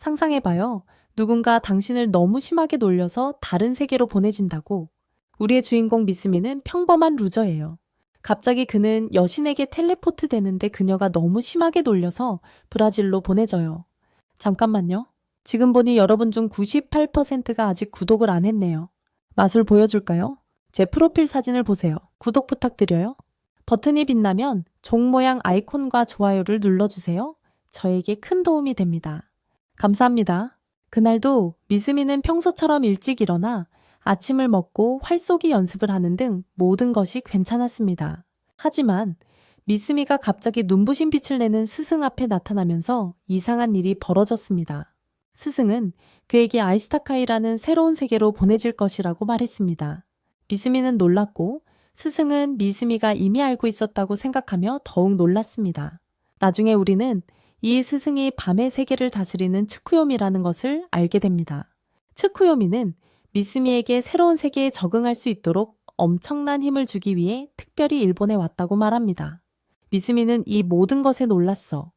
상상해봐요. 누군가 당신을 너무 심하게 놀려서 다른 세계로 보내진다고. 우리의 주인공 미스미는 평범한 루저예요. 갑자기 그는 여신에게 텔레포트 되는데 그녀가 너무 심하게 놀려서 브라질로 보내져요. 잠깐만요. 지금 보니 여러분 중 98%가 아직 구독을 안 했네요. 맛을 보여줄까요? 제 프로필 사진을 보세요. 구독 부탁드려요. 버튼이 빛나면 종 모양 아이콘과 좋아요를 눌러주세요. 저에게 큰 도움이 됩니다. 감사합니다. 그날도 미스미는 평소처럼 일찍 일어나 아침을 먹고 활쏘기 연습을 하는 등 모든 것이 괜찮았습니다. 하지만 미스미가 갑자기 눈부신 빛을 내는 스승 앞에 나타나면서 이상한 일이 벌어졌습니다. 스승은 그에게 아이스타카이라는 새로운 세계로 보내질 것이라고 말했습니다. 미스미는 놀랐고 스승은 미스미가 이미 알고 있었다고 생각하며 더욱 놀랐습니다. 나중에 우리는 이 스승이 밤의 세계를 다스리는 츠쿠요미라는 것을 알게 됩니다. 츠쿠요미는 미스미에게 새로운 세계에 적응할 수 있도록 엄청난 힘을 주기 위해 특별히 일본에 왔다고 말합니다. 미스미는 이 모든 것에 놀랐어.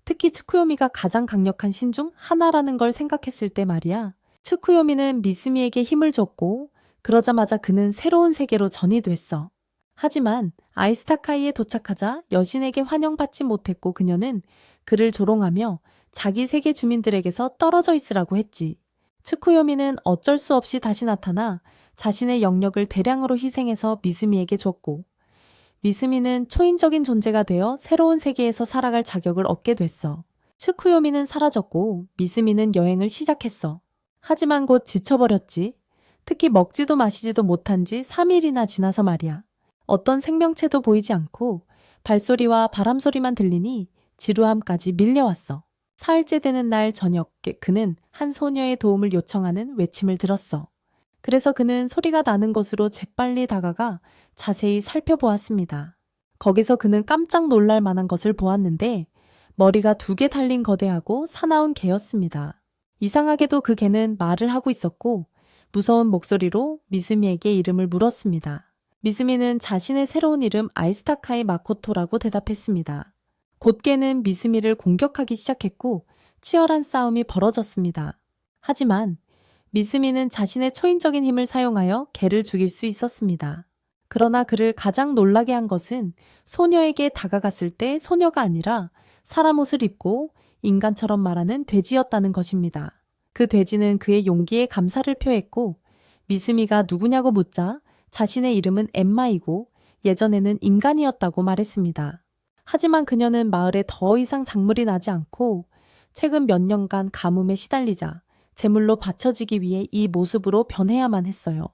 특히 츠쿠요미가 가장 강력한 신 중 하나라는 걸 생각했을 때 말이야. 츠쿠요미는 미스미에게 힘을 줬고 그러자마자 그는 새로운 세계로 전이 됐어. 하지만 아이스타카이에 도착하자 여신에게 환영받지 못했고 그녀는 그를 조롱하며 자기 세계 주민들에게서 떨어져 있으라고 했지. 츠쿠요미는 어쩔 수 없이 다시 나타나 자신의 영역을 대량으로 희생해서 미스미에게 줬고 미스미는 초인적인 존재가 되어 새로운 세계에서 살아갈 자격을 얻게 됐어. 츠쿠요미는 사라졌고 미스미는 여행을 시작했어. 하지만 곧 지쳐버렸지. 특히 먹지도 마시지도 못한 지 3일이나 지나서 말이야. 어떤 생명체도 보이지 않고 발소리와 바람소리만 들리니 지루함까지 밀려왔어. 사흘째 되는 날 저녁 그는 한 소녀의 도움을 요청하는 외침을 들었어. 그래서 그는 소리가 나는 곳으로 재빨리 다가가 자세히 살펴보았습니다. 거기서 그는 깜짝 놀랄 만한 것을 보았는데 머리가 2개 달린 거대하고 사나운 개였습니다. 이상하게도 그 개는 말을 하고 있었고 무서운 목소리로 미스미에게 이름을 물었습니다. 미스미는 자신의 새로운 이름 아이스타카이 마코토라고 대답했습니다. 곧 개는 미스미를 공격하기 시작했고 치열한 싸움이 벌어졌습니다. 하지만 미스미는 자신의 초인적인 힘을 사용하여 개를 죽일 수 있었습니다. 그러나 그를 가장 놀라게 한 것은 소녀에게 다가갔을 때 소녀가 아니라 사람 옷을 입고 인간처럼 말하는 돼지였다는 것입니다. 그 돼지는 그의 용기에 감사를 표했고 미스미가 누구냐고 묻자 자신의 이름은 엠마이고 예전에는 인간이었다고 말했습니다. 하지만 그녀는 마을에 더 이상 작물이 나지 않고 최근 몇 년간 가뭄에 시달리자 제물로 바쳐지기 위해 이 모습으로 변해야만 했어요.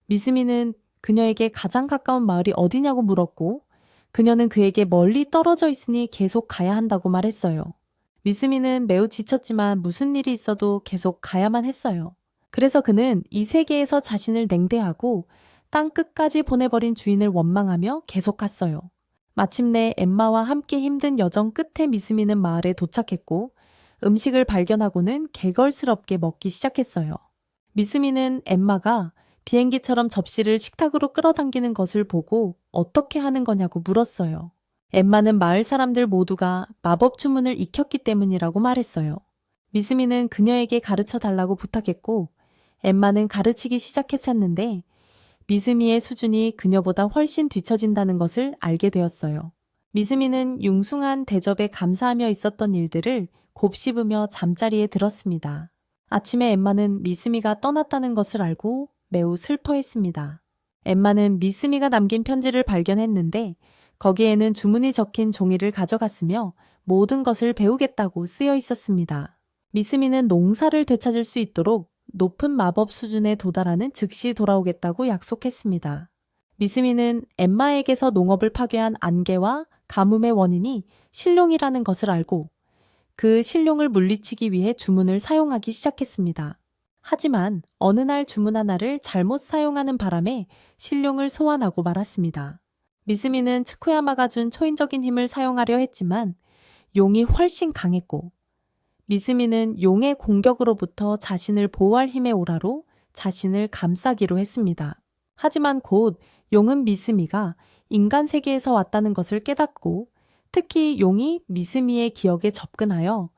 미스미는 그녀에게 가장 가까운 마을이 어디냐고 물었고 그녀는 그에게 멀리 떨어져 있으니 계속 가야 한다고 말했어요. 미스미는 매우 지쳤지만 무슨 일이 있어도 계속 가야만 했어요. 그래서 그는 이 세계에서 자신을 냉대하고 땅 끝까지 보내버린 주인을 원망하며 계속 갔어요. 마침내 엠마와 함께 힘든 여정 끝에 미스미는 마을에 도착했고 음식을 발견하고는 개걸스럽게 먹기 시작했어요. 미스미는 엠마가 비행기처럼 접시를 식탁으로 끌어당기는 것을 보고 어떻게 하는 거냐고 물었어요. 엠마는 마을 사람들 모두가 마법 주문을 익혔기 때문이라고 말했어요. 미스미는 그녀에게 가르쳐 달라고 부탁했고 엠마는 가르치기 시작했었는데 미스미의 수준이 그녀보다 훨씬 뒤처진다는 것을 알게 되었어요. 미스미는 융숭한 대접에 감사하며 있었던 일들을 곱씹으며 잠자리에 들었습니다. 아침에 엠마는 미스미가 떠났다는 것을 알고 매우 슬퍼했습니다. 엠마는 미스미가 남긴 편지를 발견했는데 거기에는 주문이 적힌 종이를 가져갔으며 모든 것을 배우겠다고 쓰여 있었습니다. 미스미는 농사를 되찾을 수 있도록 높은 마법 수준에 도달하는 즉시 돌아오겠다고 약속했습니다. 미스미는 엠마에게서 농업을 파괴한 안개와 가뭄의 원인이 신룡이라는 것을 알고 그 신룡을 물리치기 위해 주문을 사용하기 시작했습니다. 하지만 어느 날 주문 하나를 잘못 사용하는 바람에 신룡을 소환하고 말았습니다. 미스미는 츠쿠야마가 준 초인적인 힘을 사용하려 했지만 용이 훨씬 강했고 미스미는 용의 공격으로부터 자신을 보호할 힘의 오라로 자신을 감싸기로 했습니다. 하지만 곧 용은 미스미가 인간 세계에서 왔다는 것을 깨닫고 특히 용이 미스미의 기억에 접근하여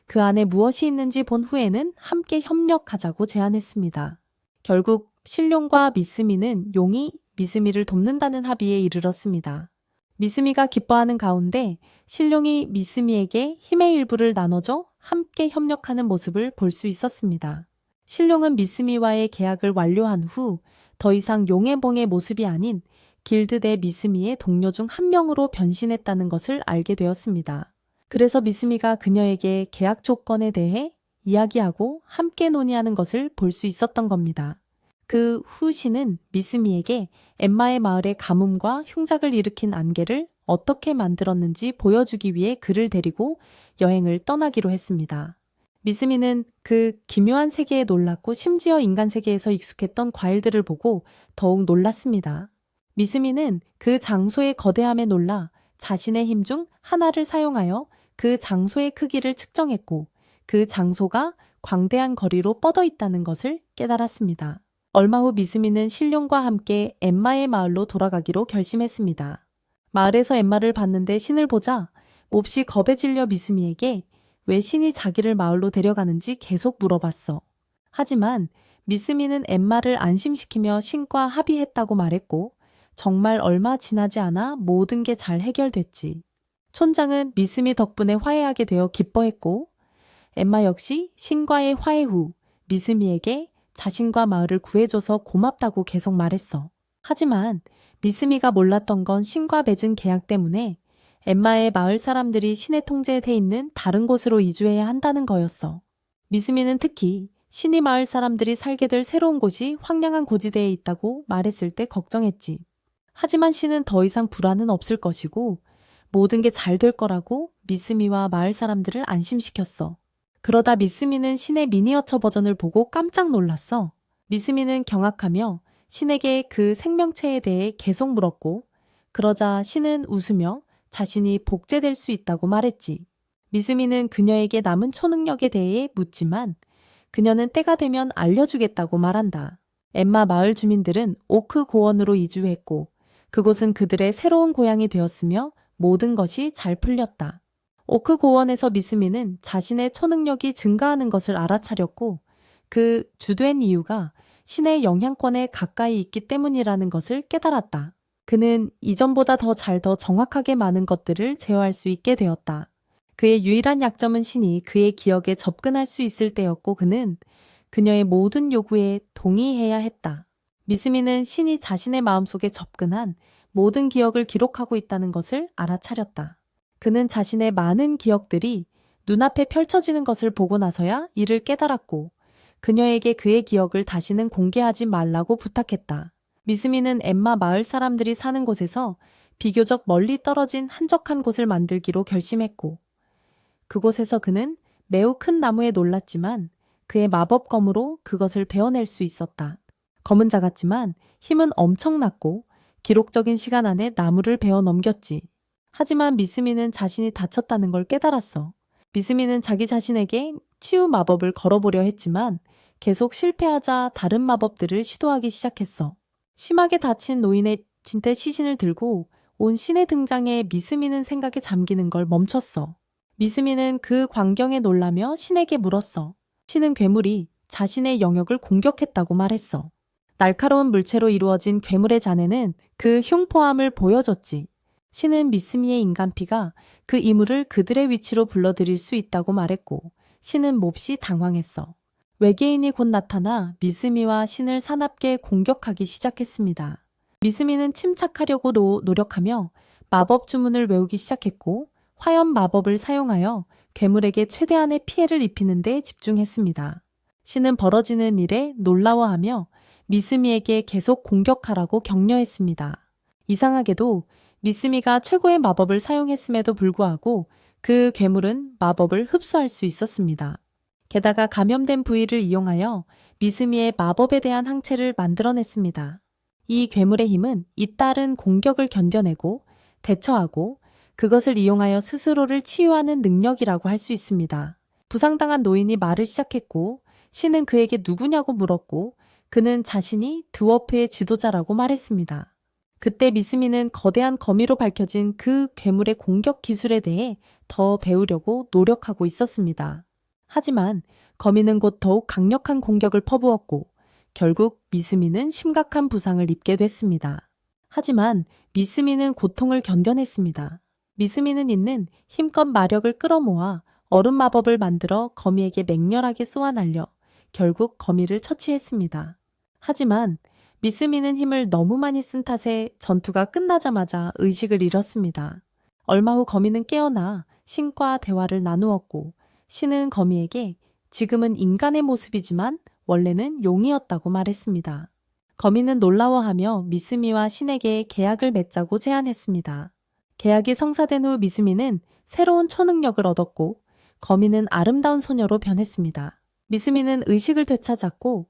그 안에 무엇이 있는지 본 후에는 함께 협력하자고 제안했습니다. 결국 신룡과 미스미는 용이 미스미를 돕는다는 합의에 이르렀습니다. 미스미가 기뻐하는 가운데 신룡이 미스미에게 힘의 일부를 나눠줘 함께 협력하는 모습을 볼 수 있었습니다. 신룡은 미스미와의 계약을 완료한 후 더 이상 용의봉의 모습이 아닌 길드 내 미스미의 동료 중 한 명으로 변신했다는 것을 알게 되었습니다. 그래서 미스미가 그녀에게 계약 조건에 대해 이야기하고 함께 논의하는 것을 볼 수 있었던 겁니다. 그 후 신은 미스미에게 엠마의 마을의 가뭄과 흉작을 일으킨 안개를 어떻게 만들었는지 보여주기 위해 그를 데리고 여행을 떠나기로 했습니다. 미스미는 그 기묘한 세계에 놀랐고 심지어 인간 세계에서 익숙했던 과일들을 보고 더욱 놀랐습니다. 미스미는 그 장소의 거대함에 놀라 자신의 힘 중 하나를 사용하여 그 장소의 크기를 측정했고 그 장소가 광대한 거리로 뻗어 있다는 것을 깨달았습니다. 얼마 후 미스미는 신룡과 함께 엠마의 마을로 돌아가기로 결심했습니다. 마을에서 엠마를 봤는데 신을 보자 몹시 겁에 질려 미스미에게 왜 신이 자기를 마을로 데려가는지 계속 물어봤어. 하지만 미스미는 엠마를 안심시키며 신과 합의했다고 말했고 정말 얼마 지나지 않아 모든 게 잘 해결됐지. 촌장은 미스미 덕분에 화해하게 되어 기뻐했고 엠마 역시 신과의 화해 후 미스미에게 자신과 마을을 구해줘서 고맙다고 계속 말했어. 하지만 미스미가 몰랐던 건 신과 맺은 계약 때문에 엠마의 마을 사람들이 신의 통제에 있는 다른 곳으로 이주해야 한다는 거였어. 미스미는 특히 신이 마을 사람들이 살게 될 새로운 곳이 황량한 고지대에 있다고 말했을 때 걱정했지. 하지만 신은 더 이상 불안은 없을 것이고 모든 게 잘 될 거라고 미스미와 마을 사람들을 안심시켰어. 그러다 미스미는 신의 미니어처 버전을 보고 깜짝 놀랐어. 미스미는 경악하며 신에게 그 생명체에 대해 계속 물었고 그러자 신은 웃으며 자신이 복제될 수 있다고 말했지. 미스미는 그녀에게 남은 초능력에 대해 묻지만 그녀는 때가 되면 알려주겠다고 말한다. 엠마 마을 주민들은 오크 고원으로 이주했고 그곳은 그들의 새로운 고향이 되었으며 모든 것이 잘 풀렸다. 오크 고원에서 미스미는 자신의 초능력이 증가하는 것을 알아차렸고 그 주된 이유가 신의 영향권에 가까이 있기 때문이라는 것을 깨달았다. 그는 이전보다 더 정확하게 많은 것들을 제어할 수 있게 되었다. 그의 유일한 약점은 신이 그의 기억에 접근할 수 있을 때였고 그는 그녀의 모든 요구에 동의해야 했다. 미스미는 신이 자신의 마음속에 접근한 모든 기억을 기록하고 있다는 것을 알아차렸다. 그는 자신의 많은 기억들이 눈앞에 펼쳐지는 것을 보고 나서야 이를 깨달았고 그녀에게 그의 기억을 다시는 공개하지 말라고 부탁했다. 미스미는 엠마 마을 사람들이 사는 곳에서 비교적 멀리 떨어진 한적한 곳을 만들기로 결심했고 그곳에서 그는 매우 큰 나무에 놀랐지만 그의 마법검으로 그것을 베어낼 수 있었다. 검은 작았지만 힘은 엄청났고 기록적인 시간 안에 나무를 베어 넘겼지. 하지만 미스미는 자신이 다쳤다는 걸 깨달았어. 미스미는 자기 자신에게 치유 마법을 걸어보려 했지만 계속 실패하자 다른 마법들을 시도하기 시작했어. 심하게 다친 노인의 진태 시신을 들고 온 신의 등장에 미스미는 생각에 잠기는 걸 멈췄어. 미스미는 그 광경에 놀라며 신에게 물었어. 신은 괴물이 자신의 영역을 공격했다고 말했어. 날카로운 물체로 이루어진 괴물의 잔해는 그 흉포함을 보여줬지. 신은 미스미의 인간피가 그 이물을 그들의 위치로 불러들일 수 있다고 말했고 신은 몹시 당황했어. 외계인이 곧 나타나 미스미와 신을 사납게 공격하기 시작했습니다. 미스미는 침착하려고 노력하며 마법 주문을 외우기 시작했고 화염 마법을 사용하여 괴물에게 최대한의 피해를 입히는 데 집중했습니다. 신은 벌어지는 일에 놀라워하며 미스미에게 계속 공격하라고 격려했습니다. 이상하게도 미스미가 최고의 마법을 사용했음에도 불구하고 그 괴물은 마법을 흡수할 수 있었습니다. 게다가 감염된 부위를 이용하여 미스미의 마법에 대한 항체를 만들어냈습니다. 이 괴물의 힘은 잇따른 공격을 견뎌내고 대처하고 그것을 이용하여 스스로를 치유하는 능력이라고 할 수 있습니다. 부상당한 노인이 말을 시작했고 신은 그에게 누구냐고 물었고 그는 자신이 드워프의 지도자라고 말했습니다. 그때 미스미는 거대한 거미로 밝혀진 그 괴물의 공격 기술에 대해 더 배우려고 노력하고 있었습니다. 하지만 거미는 곧 더욱 강력한 공격을 퍼부었고 결국 미스미는 심각한 부상을 입게 됐습니다. 하지만 미스미는 고통을 견뎌냈습니다. 미스미는 있는 힘껏 마력을 끌어모아 얼음 마법을 만들어 거미에게 맹렬하게 쏘아 날려 결국 거미를 처치했습니다. 하지만 미스미는 힘을 너무 많이 쓴 탓에 전투가 끝나자마자 의식을 잃었습니다. 얼마 후 거미는 깨어나 신과 대화를 나누었고 신은 거미에게 지금은 인간의 모습이지만 원래는 용이었다고 말했습니다. 거미는 놀라워하며 미스미와 신에게 계약을 맺자고 제안했습니다. 계약이 성사된 후 미스미는 새로운 초능력을 얻었고 거미는 아름다운 소녀로 변했습니다. 미스미는 의식을 되찾았고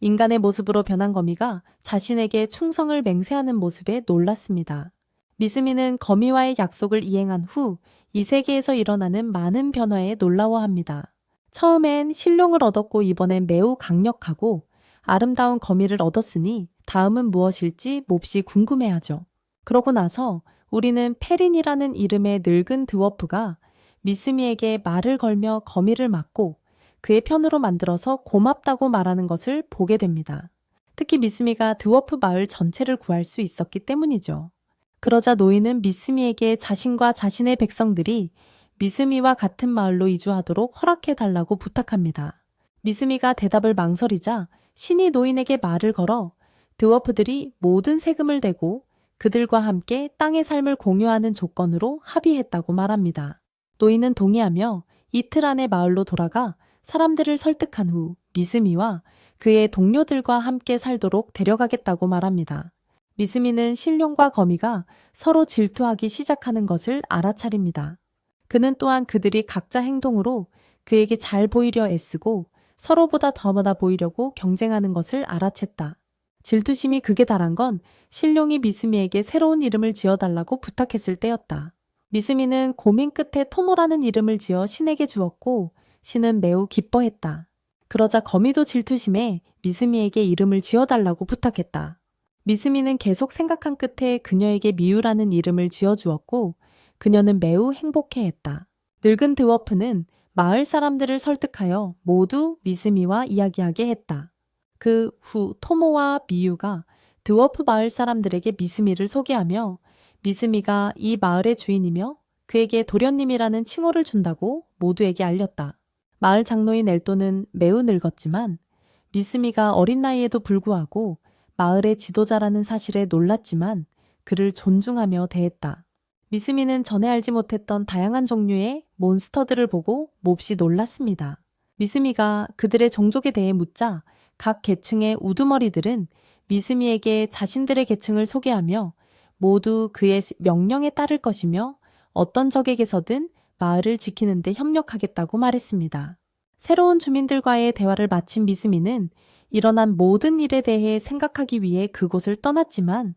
인간의 모습으로 변한 거미가 자신에게 충성을 맹세하는 모습에 놀랐습니다. 미스미는 거미와의 약속을 이행한 후 이 세계에서 일어나는 많은 변화에 놀라워합니다. 처음엔 신룡을 얻었고 이번엔 매우 강력하고 아름다운 거미를 얻었으니 다음은 무엇일지 몹시 궁금해하죠. 그러고 나서 우리는 페린이라는 이름의 늙은 드워프가 미스미에게 말을 걸며 거미를 맞고 그의 편으로 만들어서 고맙다고 말하는 것을 보게 됩니다. 특히 미스미가 드워프 마을 전체를 구할 수 있었기 때문이죠. 그러자 노인은 미스미에게 자신과 자신의 백성들이 미스미와 같은 마을로 이주하도록 허락해달라고 부탁합니다. 미스미가 대답을 망설이자 신이 노인에게 말을 걸어 드워프들이 모든 세금을 대고 그들과 함께 땅의 삶을 공유하는 조건으로 합의했다고 말합니다. 노인은 동의하며 이틀 안에 마을로 돌아가 사람들을 설득한 후 미스미와 그의 동료들과 함께 살도록 데려가겠다고 말합니다. 미스미는 신룡과 거미가 서로 질투하기 시작하는 것을 알아차립니다. 그는 또한 그들이 각자 행동으로 그에게 잘 보이려 애쓰고 서로보다 더 많아 보이려고 경쟁하는 것을 알아챘다. 질투심이 극에 달한 건 신룡이 미스미에게 새로운 이름을 지어달라고 부탁했을 때였다. 미스미는 고민 끝에 토모라는 이름을 지어 신에게 주었고 신은 매우 기뻐했다. 그러자 거미도 질투심에 미스미에게 이름을 지어달라고 부탁했다. 미스미는 계속 생각한 끝에 그녀에게 미우라는 이름을 지어주었고 그녀는 매우 행복해했다. 늙은 드워프는 마을 사람들을 설득하여 모두 미스미와 이야기하게 했다. 그 후 토모와 미유가 드워프 마을 사람들에게 미스미를 소개하며 미스미가 이 마을의 주인이며 그에게 도련님이라는 칭호를 준다고 모두에게 알렸다. 마을 장로인 엘도는 매우 늙었지만 미스미가 어린 나이에도 불구하고 마을의 지도자라는 사실에 놀랐지만 그를 존중하며 대했다. 미스미는 전에 알지 못했던 다양한 종류의 몬스터들을 보고 몹시 놀랐습니다. 미스미가 그들의 종족에 대해 묻자 각 계층의 우두머리들은 미스미에게 자신들의 계층을 소개하며 모두 그의 명령에 따를 것이며 어떤 적에게서든 마을을 지키는 데 협력하겠다고 말했습니다. 새로운 주민들과의 대화를 마친 미스미는 일어난 모든 일에 대해 생각하기 위해 그곳을 떠났지만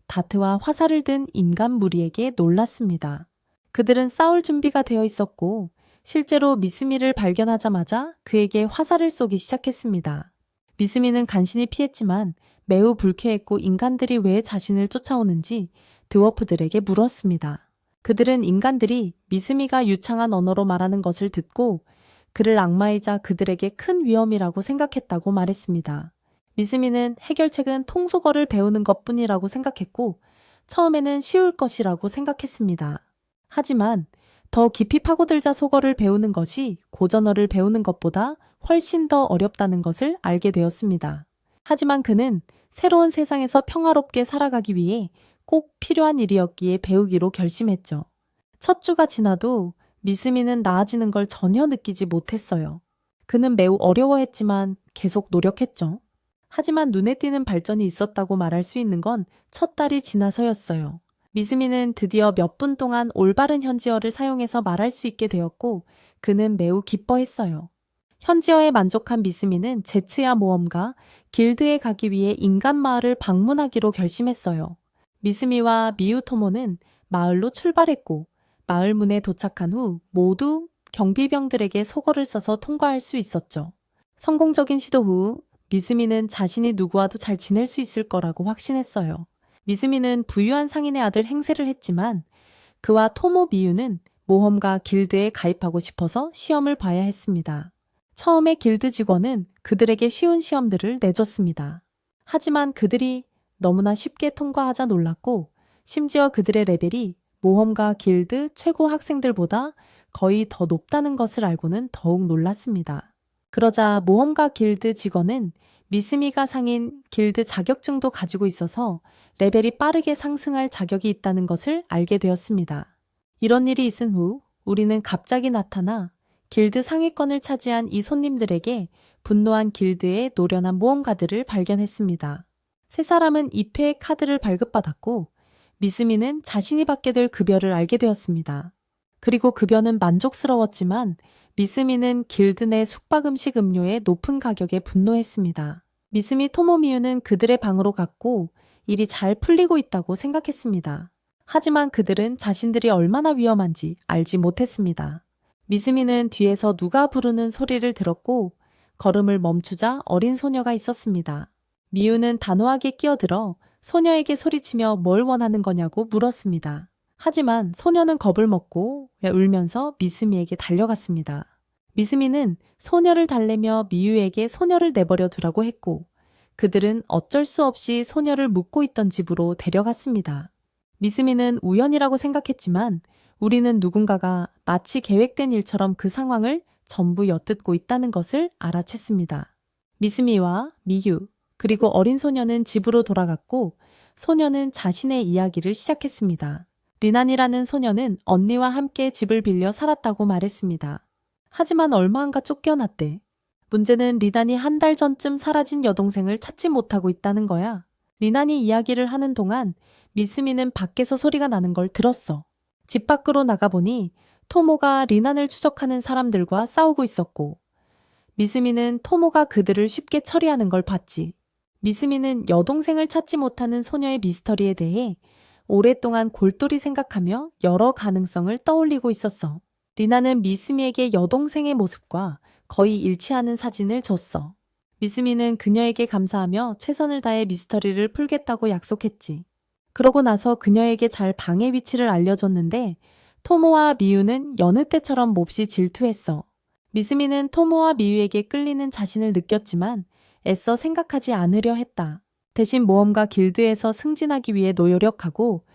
다트와 화살을 든 인간 무리에게 놀랐습니다. 그들은 싸울 준비가 되어 있었고 실제로 미스미를 발견하자마자 그에게 화살을 쏘기 시작했습니다. 미스미는 간신히 피했지만 매우 불쾌했고 인간들이 왜 자신을 쫓아오는지 드워프들에게 물었습니다. 그들은 인간들이 미스미가 유창한 언어로 말하는 것을 듣고 그를 악마이자 그들에게 큰 위험이라고 생각했다고 말했습니다. 미스미는 해결책은 통속어를 배우는 것뿐이라고 생각했고 처음에는 쉬울 것이라고 생각했습니다. 하지만 더 깊이 파고들자 속어를 배우는 것이 고전어를 배우는 것보다 훨씬 더 어렵다는 것을 알게 되었습니다. 하지만 그는 새로운 세상에서 평화롭게 살아가기 위해 꼭 필요한 일이었기에 배우기로 결심했죠. 첫 주가 지나도 미스미는 나아지는 걸 전혀 느끼지 못했어요. 그는 매우 어려워했지만 계속 노력했죠. 하지만 눈에 띄는 발전이 있었다고 말할 수 있는 건 첫 달이 지나서였어요. 미스미는 드디어 몇 분 동안 올바른 현지어를 사용해서 말할 수 있게 되었고 그는 매우 기뻐했어요. 현지어에 만족한 미스미는 제츠야 모험가 길드에 가기 위해 인간 마을을 방문하기로 결심했어요. 미스미와 미우토모는 마을로 출발했고 마을 문에 도착한 후 모두 경비병들에게 속어를 써서 통과할 수 있었죠. 성공적인 시도 후 미스미는 자신이 누구와도 잘 지낼 수 있을 거라고 확신했어요. 미스미는 부유한 상인의 아들 행세를 했지만 그와 토모 미유는 모험가 길드에 가입하고 싶어서 시험을 봐야 했습니다. 처음에 길드 직원은 그들에게 쉬운 시험들을 내줬습니다. 하지만 그들이 너무나 쉽게 통과하자 놀랐고, 심지어 그들의 레벨이 모험가 길드 최고 학생들보다 거의 더 높다는 것을 알고는 더욱 놀랐습니다. 그러자 모험가 길드 직원은 미스미가 상인 길드 자격증도 가지고 있어서 레벨이 빠르게 상승할 자격이 있다는 것을 알게 되었습니다. 이런 일이 있은 후 우리는 갑자기 나타나 길드 상위권을 차지한 이 손님들에게 분노한 길드의 노련한 모험가들을 발견했습니다. 세 사람은 2패의 카드를 발급받았고, 미스미는 자신이 받게 될 급여를 알게 되었습니다. 그리고 급여는 만족스러웠지만 미스미는 길드 내 숙박음식 음료의 높은 가격에 분노했습니다. 미스미 토모미유는 그들의 방으로 갔고 일이 잘 풀리고 있다고 생각했습니다. 하지만 그들은 자신들이 얼마나 위험한지 알지 못했습니다. 미스미는 뒤에서 누가 부르는 소리를 들었고 걸음을 멈추자 어린 소녀가 있었습니다. 미유는 단호하게 끼어들어 소녀에게 소리치며 뭘 원하는 거냐고 물었습니다. 하지만 소녀는 겁을 먹고 울면서 미스미에게 달려갔습니다. 미스미는 소녀를 달래며 미유에게 소녀를 내버려 두라고 했고, 그들은 어쩔 수 없이 소녀를 묵고 있던 집으로 데려갔습니다. 미스미는 우연이라고 생각했지만 우리는 누군가가 마치 계획된 일처럼 그 상황을 전부 엿듣고 있다는 것을 알아챘습니다. 미스미와 미유, 그리고 어린 소녀는 집으로 돌아갔고 소녀는 자신의 이야기를 시작했습니다. 리난이라는 소녀는 언니와 함께 집을 빌려 살았다고 말했습니다. 하지만 얼마 안가 쫓겨났대. 문제는 리난이 한 달 전쯤 사라진 여동생을 찾지 못하고 있다는 거야. 리난이 이야기를 하는 동안 미스미는 밖에서 소리가 나는 걸 들었어. 집 밖으로 나가보니 토모가 리난을 추적하는 사람들과 싸우고 있었고, 미스미는 토모가 그들을 쉽게 처리하는 걸 봤지. 미스미는 여동생을 찾지 못하는 소녀의 미스터리에 대해 오랫동안 골똘히 생각하며 여러 가능성을 떠올리고 있었어. 리나는 미스미에게 여동생의 모습과 거의 일치하는 사진을 줬어. 미스미는 그녀에게 감사하며 최선을 다해 미스터리를 풀겠다고 약속했지. 그러고 나서 그녀에게 잘 방의 위치를 알려줬는데 토모와 미유는 여느 때처럼 몹시 질투했어. 미스미는 토모와 미유에게 끌리는 자신을 느꼈지만 애써 생각하지 않으려 했다. 대신 모험가 길드에서 승진하기 위해 노력하고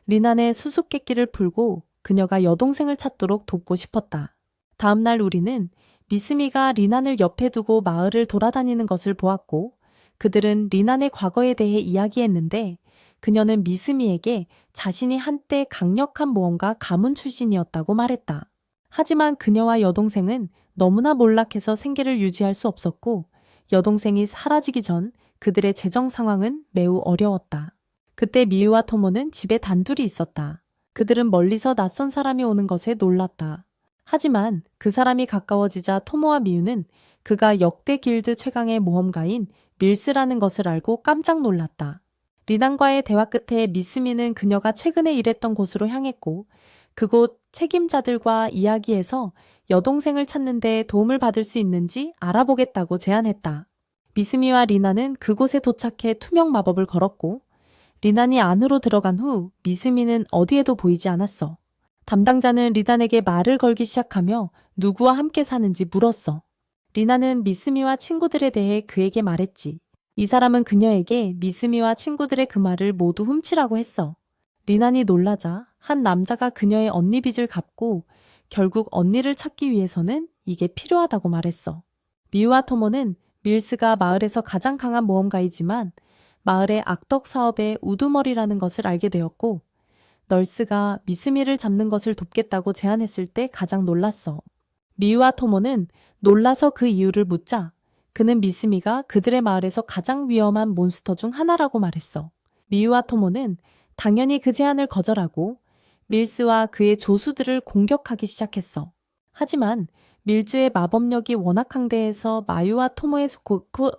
리난의 수수께끼를 풀고 그녀가 여동생을 찾도록 돕고 싶었다. 다음날 우리는 미스미가 리난을 옆에 두고 마을을 돌아다니는 것을 보았고 그들은 리난의 과거에 대해 이야기했는데 그녀는 미스미에게 자신이 한때 강력한 모험가 가문 출신이었다고 말했다. 하지만 그녀와 여동생은 너무나 몰락해서 생계를 유지할 수 없었고 여동생이 사라지기 전 그들의 재정 상황은 매우 어려웠다. 그때 미유와 토모는 집에 단둘이 있었다. 그들은 멀리서 낯선 사람이 오는 것에 놀랐다. 하지만 그 사람이 가까워지자 토모와 미유는 그가 역대 길드 최강의 모험가인 밀스라는 것을 알고 깜짝 놀랐다. 리난과의 대화 끝에 미스미는 그녀가 최근에 일했던 곳으로 향했고 그곳 책임자들과 이야기해서 여동생을 찾는 데 도움을 받을 수 있는지 알아보겠다고 제안했다. 미스미와 리나는 그곳에 도착해 투명 마법을 걸었고 리난이 안으로 들어간 후 미스미는 어디에도 보이지 않았어. 담당자는 리난에게 말을 걸기 시작하며 누구와 함께 사는지 물었어. 리난은 미스미와 친구들에 대해 그에게 말했지. 이 사람은 그녀에게 미스미와 친구들의 그 말을 모두 훔치라고 했어. 리난이 놀라자 한 남자가 그녀의 언니 빚을 갚고 결국 언니를 찾기 위해서는 이게 필요하다고 말했어. 미우와 토모는 밀스가 마을에서 가장 강한 모험가이지만 마을의 악덕 사업의 우두머리라는 것을 알게 되었고 널스가 미스미를 잡는 것을 돕겠다고 제안했을 때 가장 놀랐어. 미우와 토모는 놀라서 그 이유를 묻자 그는 미스미가 그들의 마을에서 가장 위험한 몬스터 중 하나라고 말했어. 미우와 토모는 당연히 그 제안을 거절하고 밀스와 그의 조수들을 공격하기 시작했어. 하지만 밀즈의 마법력이 워낙 강대해서 마유와 토모의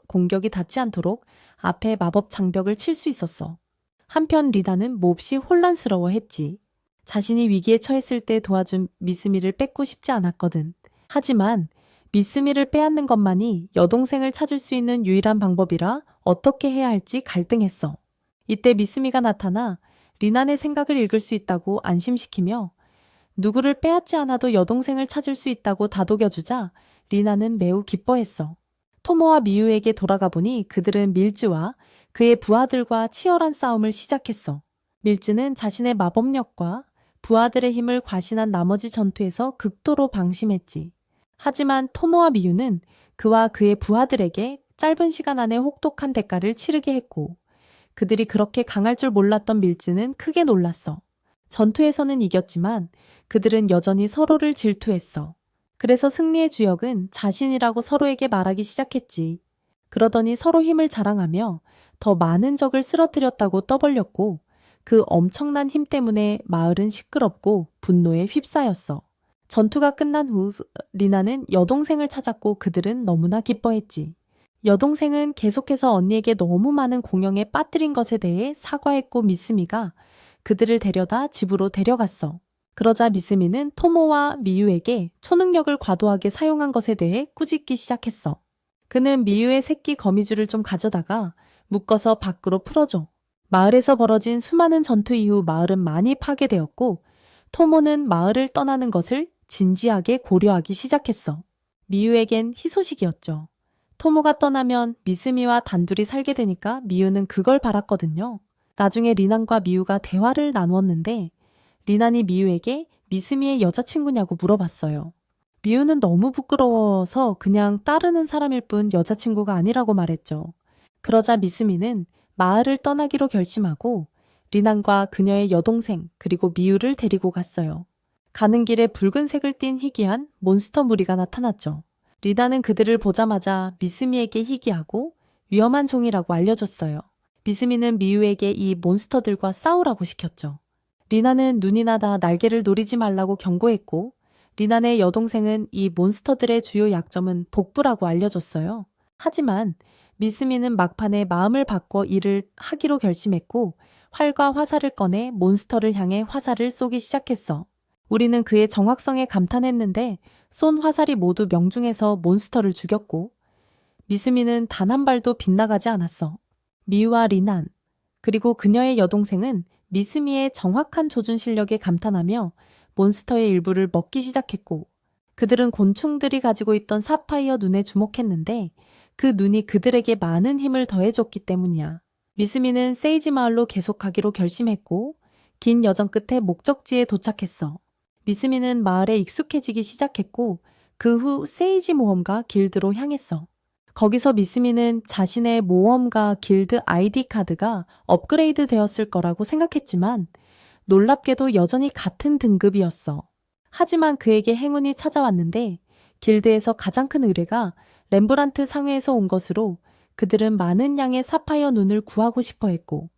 공격이 닿지 않도록 앞에 마법 장벽을 칠 수 있었어. 한편 리다는 몹시 혼란스러워했지. 자신이 위기에 처했을 때 도와준 미스미를 뺏고 싶지 않았거든. 하지만 미스미를 빼앗는 것만이 여동생을 찾을 수 있는 유일한 방법이라 어떻게 해야 할지 갈등했어. 이때 미스미가 나타나 리난의 생각을 읽을 수 있다고 안심시키며 누구를 빼앗지 않아도 여동생을 찾을 수 있다고 다독여주자 리나는 매우 기뻐했어. 토모와 미유에게 돌아가 보니 그들은 밀즈와 그의 부하들과 치열한 싸움을 시작했어. 밀즈는 자신의 마법력과 부하들의 힘을 과신한 나머지 전투에서 극도로 방심했지. 하지만 토모와 미유는 그와 그의 부하들에게 짧은 시간 안에 혹독한 대가를 치르게 했고, 그들이 그렇게 강할 줄 몰랐던 밀즈는 크게 놀랐어. 전투에서는 이겼지만 그들은 여전히 서로를 질투했어. 그래서 승리의 주역은 자신이라고 서로에게 말하기 시작했지. 그러더니 서로 힘을 자랑하며 더 많은 적을 쓰러뜨렸다고 떠벌렸고, 그 엄청난 힘 때문에 마을은 시끄럽고 분노에 휩싸였어. 전투가 끝난 후 리나는 여동생을 찾았고 그들은 너무나 기뻐했지. 여동생은 계속해서 언니에게 너무 많은 공영에 빠뜨린 것에 대해 사과했고 미스미가 그들을 데려다 집으로 데려갔어. 그러자 미스미는 토모와 미유에게 초능력을 과도하게 사용한 것에 대해 꾸짖기 시작했어. 그는 미유의 새끼 거미줄을 좀 가져다가 묶어서 밖으로 풀어줘. 마을에서 벌어진 수많은 전투 이후 마을은 많이 파괴되었고 토모는 마을을 떠나는 것을 진지하게 고려하기 시작했어. 미유에겐 희소식이었죠. 토모가 떠나면 미스미와 단둘이 살게 되니까 미유는 그걸 바랐거든요. 나중에 리난과 미유가 대화를 나누었는데 리난이 미유에게 미스미의 여자친구냐고 물어봤어요. 미유는 너무 부끄러워서 그냥 따르는 사람일 뿐 여자친구가 아니라고 말했죠. 그러자 미스미는 마을을 떠나기로 결심하고 리난과 그녀의 여동생 그리고 미유를 데리고 갔어요. 가는 길에 붉은색을 띤 희귀한 몬스터 무리가 나타났죠. 리나는 그들을 보자마자 미스미에게 희귀하고 위험한 종이라고 알려줬어요. 미스미는 미유에게 이 몬스터들과 싸우라고 시켰죠. 리나는 눈이 나다 날개를 노리지 말라고 경고했고 리난의 여동생은 이 몬스터들의 주요 약점은 복부라고 알려줬어요. 하지만 미스미는 막판에 마음을 바꿔 일을 하기로 결심했고 활과 화살을 꺼내 몬스터를 향해 화살을 쏘기 시작했어. 우리는 그의 정확성에 감탄했는데 쏜 화살이 모두 명중해서 몬스터를 죽였고 미스미는 단 한 발도 빗나가지 않았어. 미유와 리난 그리고 그녀의 여동생은 미스미의 정확한 조준 실력에 감탄하며 몬스터의 일부를 먹기 시작했고 그들은 곤충들이 가지고 있던 사파이어 눈에 주목했는데 그 눈이 그들에게 많은 힘을 더해줬기 때문이야. 미스미는 세이지 마을로 계속가기로 결심했고 긴 여정 끝에 목적지에 도착했어. 미스미는 마을에 익숙해지기 시작했고 그 후 세이지 모험가 길드로 향했어. 거기서 미스미는 자신의 모험가 길드 아이디 카드가 업그레이드 되었을 거라고 생각했지만 놀랍게도 여전히 같은 등급이었어. 하지만 그에게 행운이 찾아왔는데 길드에서 가장 큰 의뢰가 렘브란트 상회에서 온 것으로 그들은 많은 양의 사파이어 눈을 구하고 싶어 했고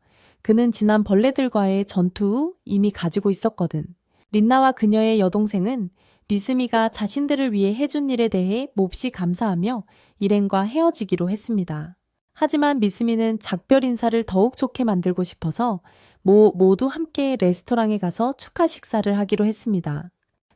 그는 지난 벌레들과의 전투 후 이미 가지고 있었거든. 린나와 그녀의 여동생은 미스미가 자신들을 위해 해준 일에 대해 몹시 감사하며 일행과 헤어지기로 했습니다. 하지만 미스미는 작별 인사를 더욱 좋게 만들고 싶어서 모두 함께 레스토랑에 가서 축하 식사를 하기로 했습니다.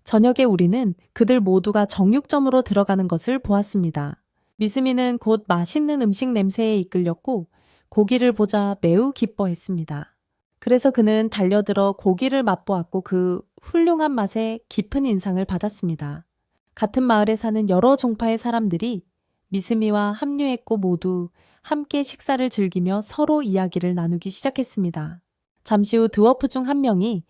저녁에 우리는 그들 모두가 정육점으로 들어가는 것을 보았습니다. 미스미는 곧 맛있는 음식 냄새에 이끌렸고 고기를 보자 매우 기뻐했습니다. 그래서 그는 달려들어 고기를 맛보았고 그 훌륭한 맛에 깊은 인상을 받았습니다. 같은 마을에 사는 여러 종파의 사람들이 미스미와 합류했고 모두 함께 식사를 즐기며 서로 이야기를 나누기 시작했습니다. 잠시 후 드워프 중 한 명이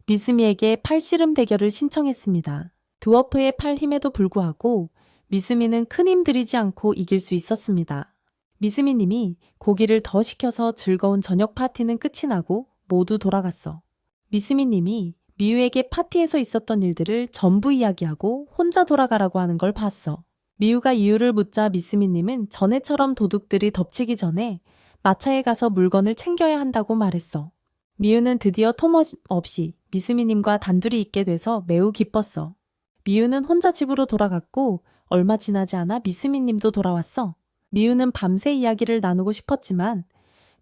미스미에게 팔씨름 대결을 신청했습니다. 드워프의 팔 힘에도 불구하고 미스미는 큰 힘 들이지 않고 이길 수 있었습니다. 미스미님이 고기를 더 시켜서 즐거운 저녁 파티는 끝이 나고 모두 돌아갔어. 미스미님이 미유에게 파티에서 있었던 일들을 전부 이야기하고 혼자 돌아가라고 하는 걸 봤어. 미유가 이유를 묻자 미스미님은 전에처럼 도둑들이 덮치기 전에 마차에 가서 물건을 챙겨야 한다고 말했어. 미유는 드디어 토모 없이 미스미님과 단둘이 있게 돼서 매우 기뻤어. 미유는 혼자 집으로 돌아갔고 얼마 지나지 않아 미스미님도 돌아왔어. 미유는 밤새 이야기를 나누고 싶었지만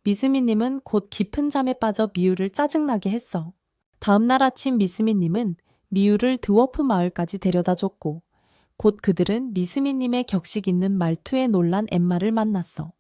미스미님은 곧 깊은 잠에 빠져 미유를 짜증나게 했어. 다음날 아침 미스미님은 미유를 드워프 마을까지 데려다 줬고 곧 그들은 미스미님의 격식 있는 말투에 놀란 엠마를 만났어.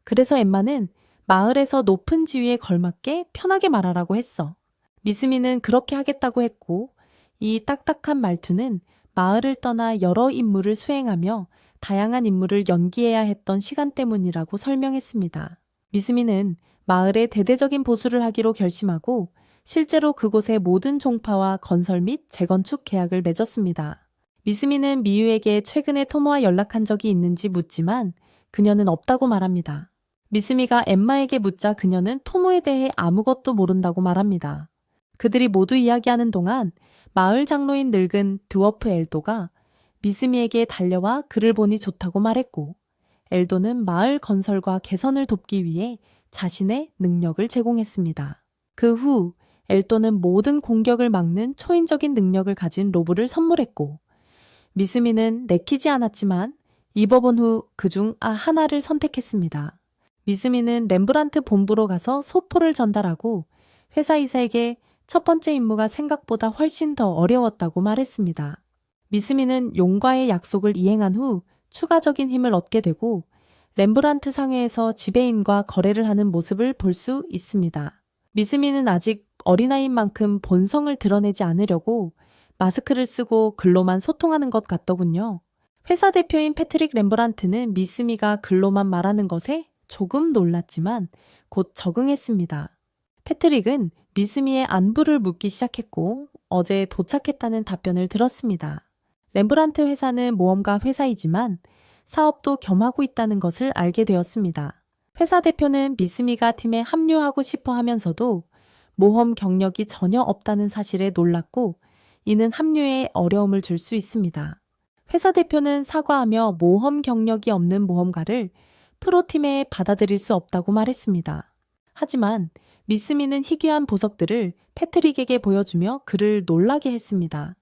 그래서 엠마는 마을에서 높은 지위에 걸맞게 편하게 말하라고 했어. 미스미는 그렇게 하겠다고 했고 이 딱딱한 말투는 마을을 떠나 여러 임무를 수행하며 다양한 임무를 연기해야 했던 시간 때문이라고 설명했습니다. 미스미는 마을에 대대적인 보수를 하기로 결심하고 실제로 그곳의 모든 종파와 건설 및 재건축 계약을 맺었습니다. 미스미는 미유에게 최근에 토모와 연락한 적이 있는지 묻지만 그녀는 없다고 말합니다. 미스미가 엠마에게 묻자 그녀는 토모에 대해 아무것도 모른다고 말합니다. 그들이 모두 이야기하는 동안 마을 장로인 늙은 드워프 엘도가 미스미에게 달려와 그를 보니 좋다고 말했고, 엘도는 마을 건설과 개선을 돕기 위해 자신의 능력을 제공했습니다. 그 후 엘도는 모든 공격을 막는 초인적인 능력을 가진 로브를 선물했고, 미스미는 내키지 않았지만 입어본 후 그중 하나를 선택했습니다. 미스미는 렘브란트 본부로 가서 소포를 전달하고 회사 이사에게 첫 번째 임무가 생각보다 훨씬 더 어려웠다고 말했습니다. 미스미는 용과의 약속을 이행한 후 추가적인 힘을 얻게 되고 렘브란트 상회에서 지배인과 거래를 하는 모습을 볼 수 있습니다. 미스미는 아직 어린아이인 만큼 본성을 드러내지 않으려고 마스크를 쓰고 글로만 소통하는 것 같더군요. 회사 대표인 패트릭 렘브란트는 미스미가 글로만 말하는 것에 조금 놀랐지만 곧 적응했습니다. 패트릭은 미스미의 안부를 묻기 시작했고 어제 도착했다는 답변을 들었습니다. 렘브란트 회사는 모험가 회사이지만 사업도 겸하고 있다는 것을 알게 되었습니다. 회사 대표는 미스미가 팀에 합류하고 싶어 하면서도 모험 경력이 전혀 없다는 사실에 놀랐고 이는 합류에 어려움을 줄 수 있습니다. 회사 대표는 사과하며 모험 경력이 없는 모험가를 프로팀에 받아들일 수 없다고 말했습니다. 하지만 미스미는 희귀한 보석들을 패트릭에게 보여주며 그를 놀라게 했습니다.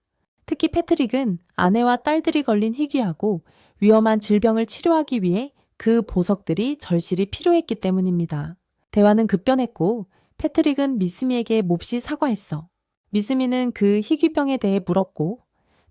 특히 패트릭은 아내와 딸들이 걸린 희귀하고 위험한 질병을 치료하기 위해 그 보석들이 절실히 필요했기 때문입니다. 대화는 급변했고 패트릭은 미스미에게 몹시 사과했어. 미스미는 그 희귀병에 대해 물었고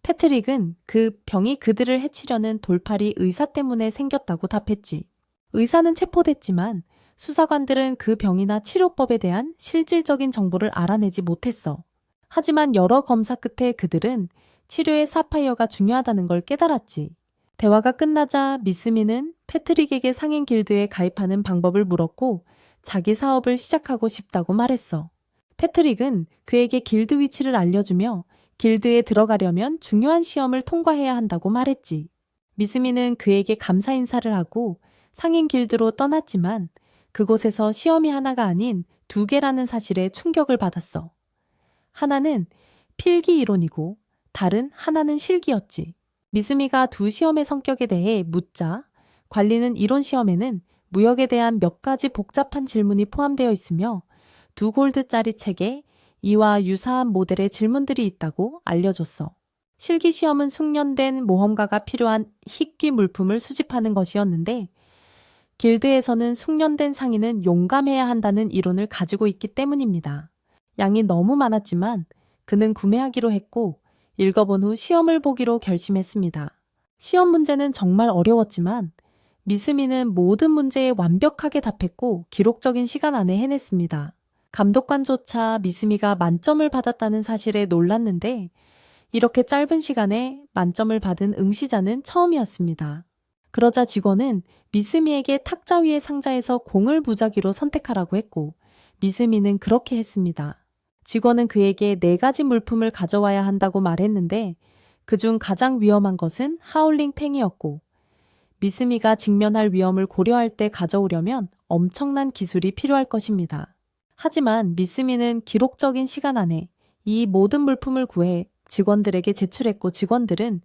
패트릭은 그 병이 그들을 해치려는 돌팔이 의사 때문에 생겼다고 답했지. 의사는 체포됐지만 수사관들은 그 병이나 치료법에 대한 실질적인 정보를 알아내지 못했어. 하지만 여러 검사 끝에 그들은 치료에 사파이어가 중요하다는 걸 깨달았지. 대화가 끝나자 미스미는 패트릭에게 상인 길드에 가입하는 방법을 물었고 자기 사업을 시작하고 싶다고 말했어. 패트릭은 그에게 길드 위치를 알려주며 길드에 들어가려면 중요한 시험을 통과해야 한다고 말했지. 미스미는 그에게 감사 인사를 하고 상인 길드로 떠났지만 그곳에서 시험이 하나가 아닌 2개라는 사실에 충격을 받았어. 하나는 필기 이론이고 다른 하나는 실기였지. 미스미가 2 시험의 성격에 대해 묻자 관리는 이론 시험에는 무역에 대한 몇 가지 복잡한 질문이 포함되어 있으며 2골드짜리 책에 이와 유사한 모델의 질문들이 있다고 알려줬어. 실기 시험은 숙련된 모험가가 필요한 희귀 물품을 수집하는 것이었는데 길드에서는 숙련된 상인은 용감해야 한다는 이론을 가지고 있기 때문입니다. 양이 너무 많았지만 그는 구매하기로 했고 읽어본 후 시험을 보기로 결심했습니다. 시험 문제는 정말 어려웠지만 미스미는 모든 문제에 완벽하게 답했고 기록적인 시간 안에 해냈습니다. 감독관조차 미스미가 만점을 받았다는 사실에 놀랐는데 이렇게 짧은 시간에 만점을 받은 응시자는 처음이었습니다. 그러자 직원은 미스미에게 탁자 위의 상자에서 공을 무작위로 선택하라고 했고 미스미는 그렇게 했습니다. 직원은 그에게 4가지 물품을 가져와야 한다고 말했는데 그중 가장 위험한 것은 하울링 팽이었고 미스미가 직면할 위험을 고려할 때 가져오려면 엄청난 기술이 필요할 것입니다. 하지만 미스미는 기록적인 시간 안에 이 모든 물품을 구해 직원들에게 제출했고 직원들은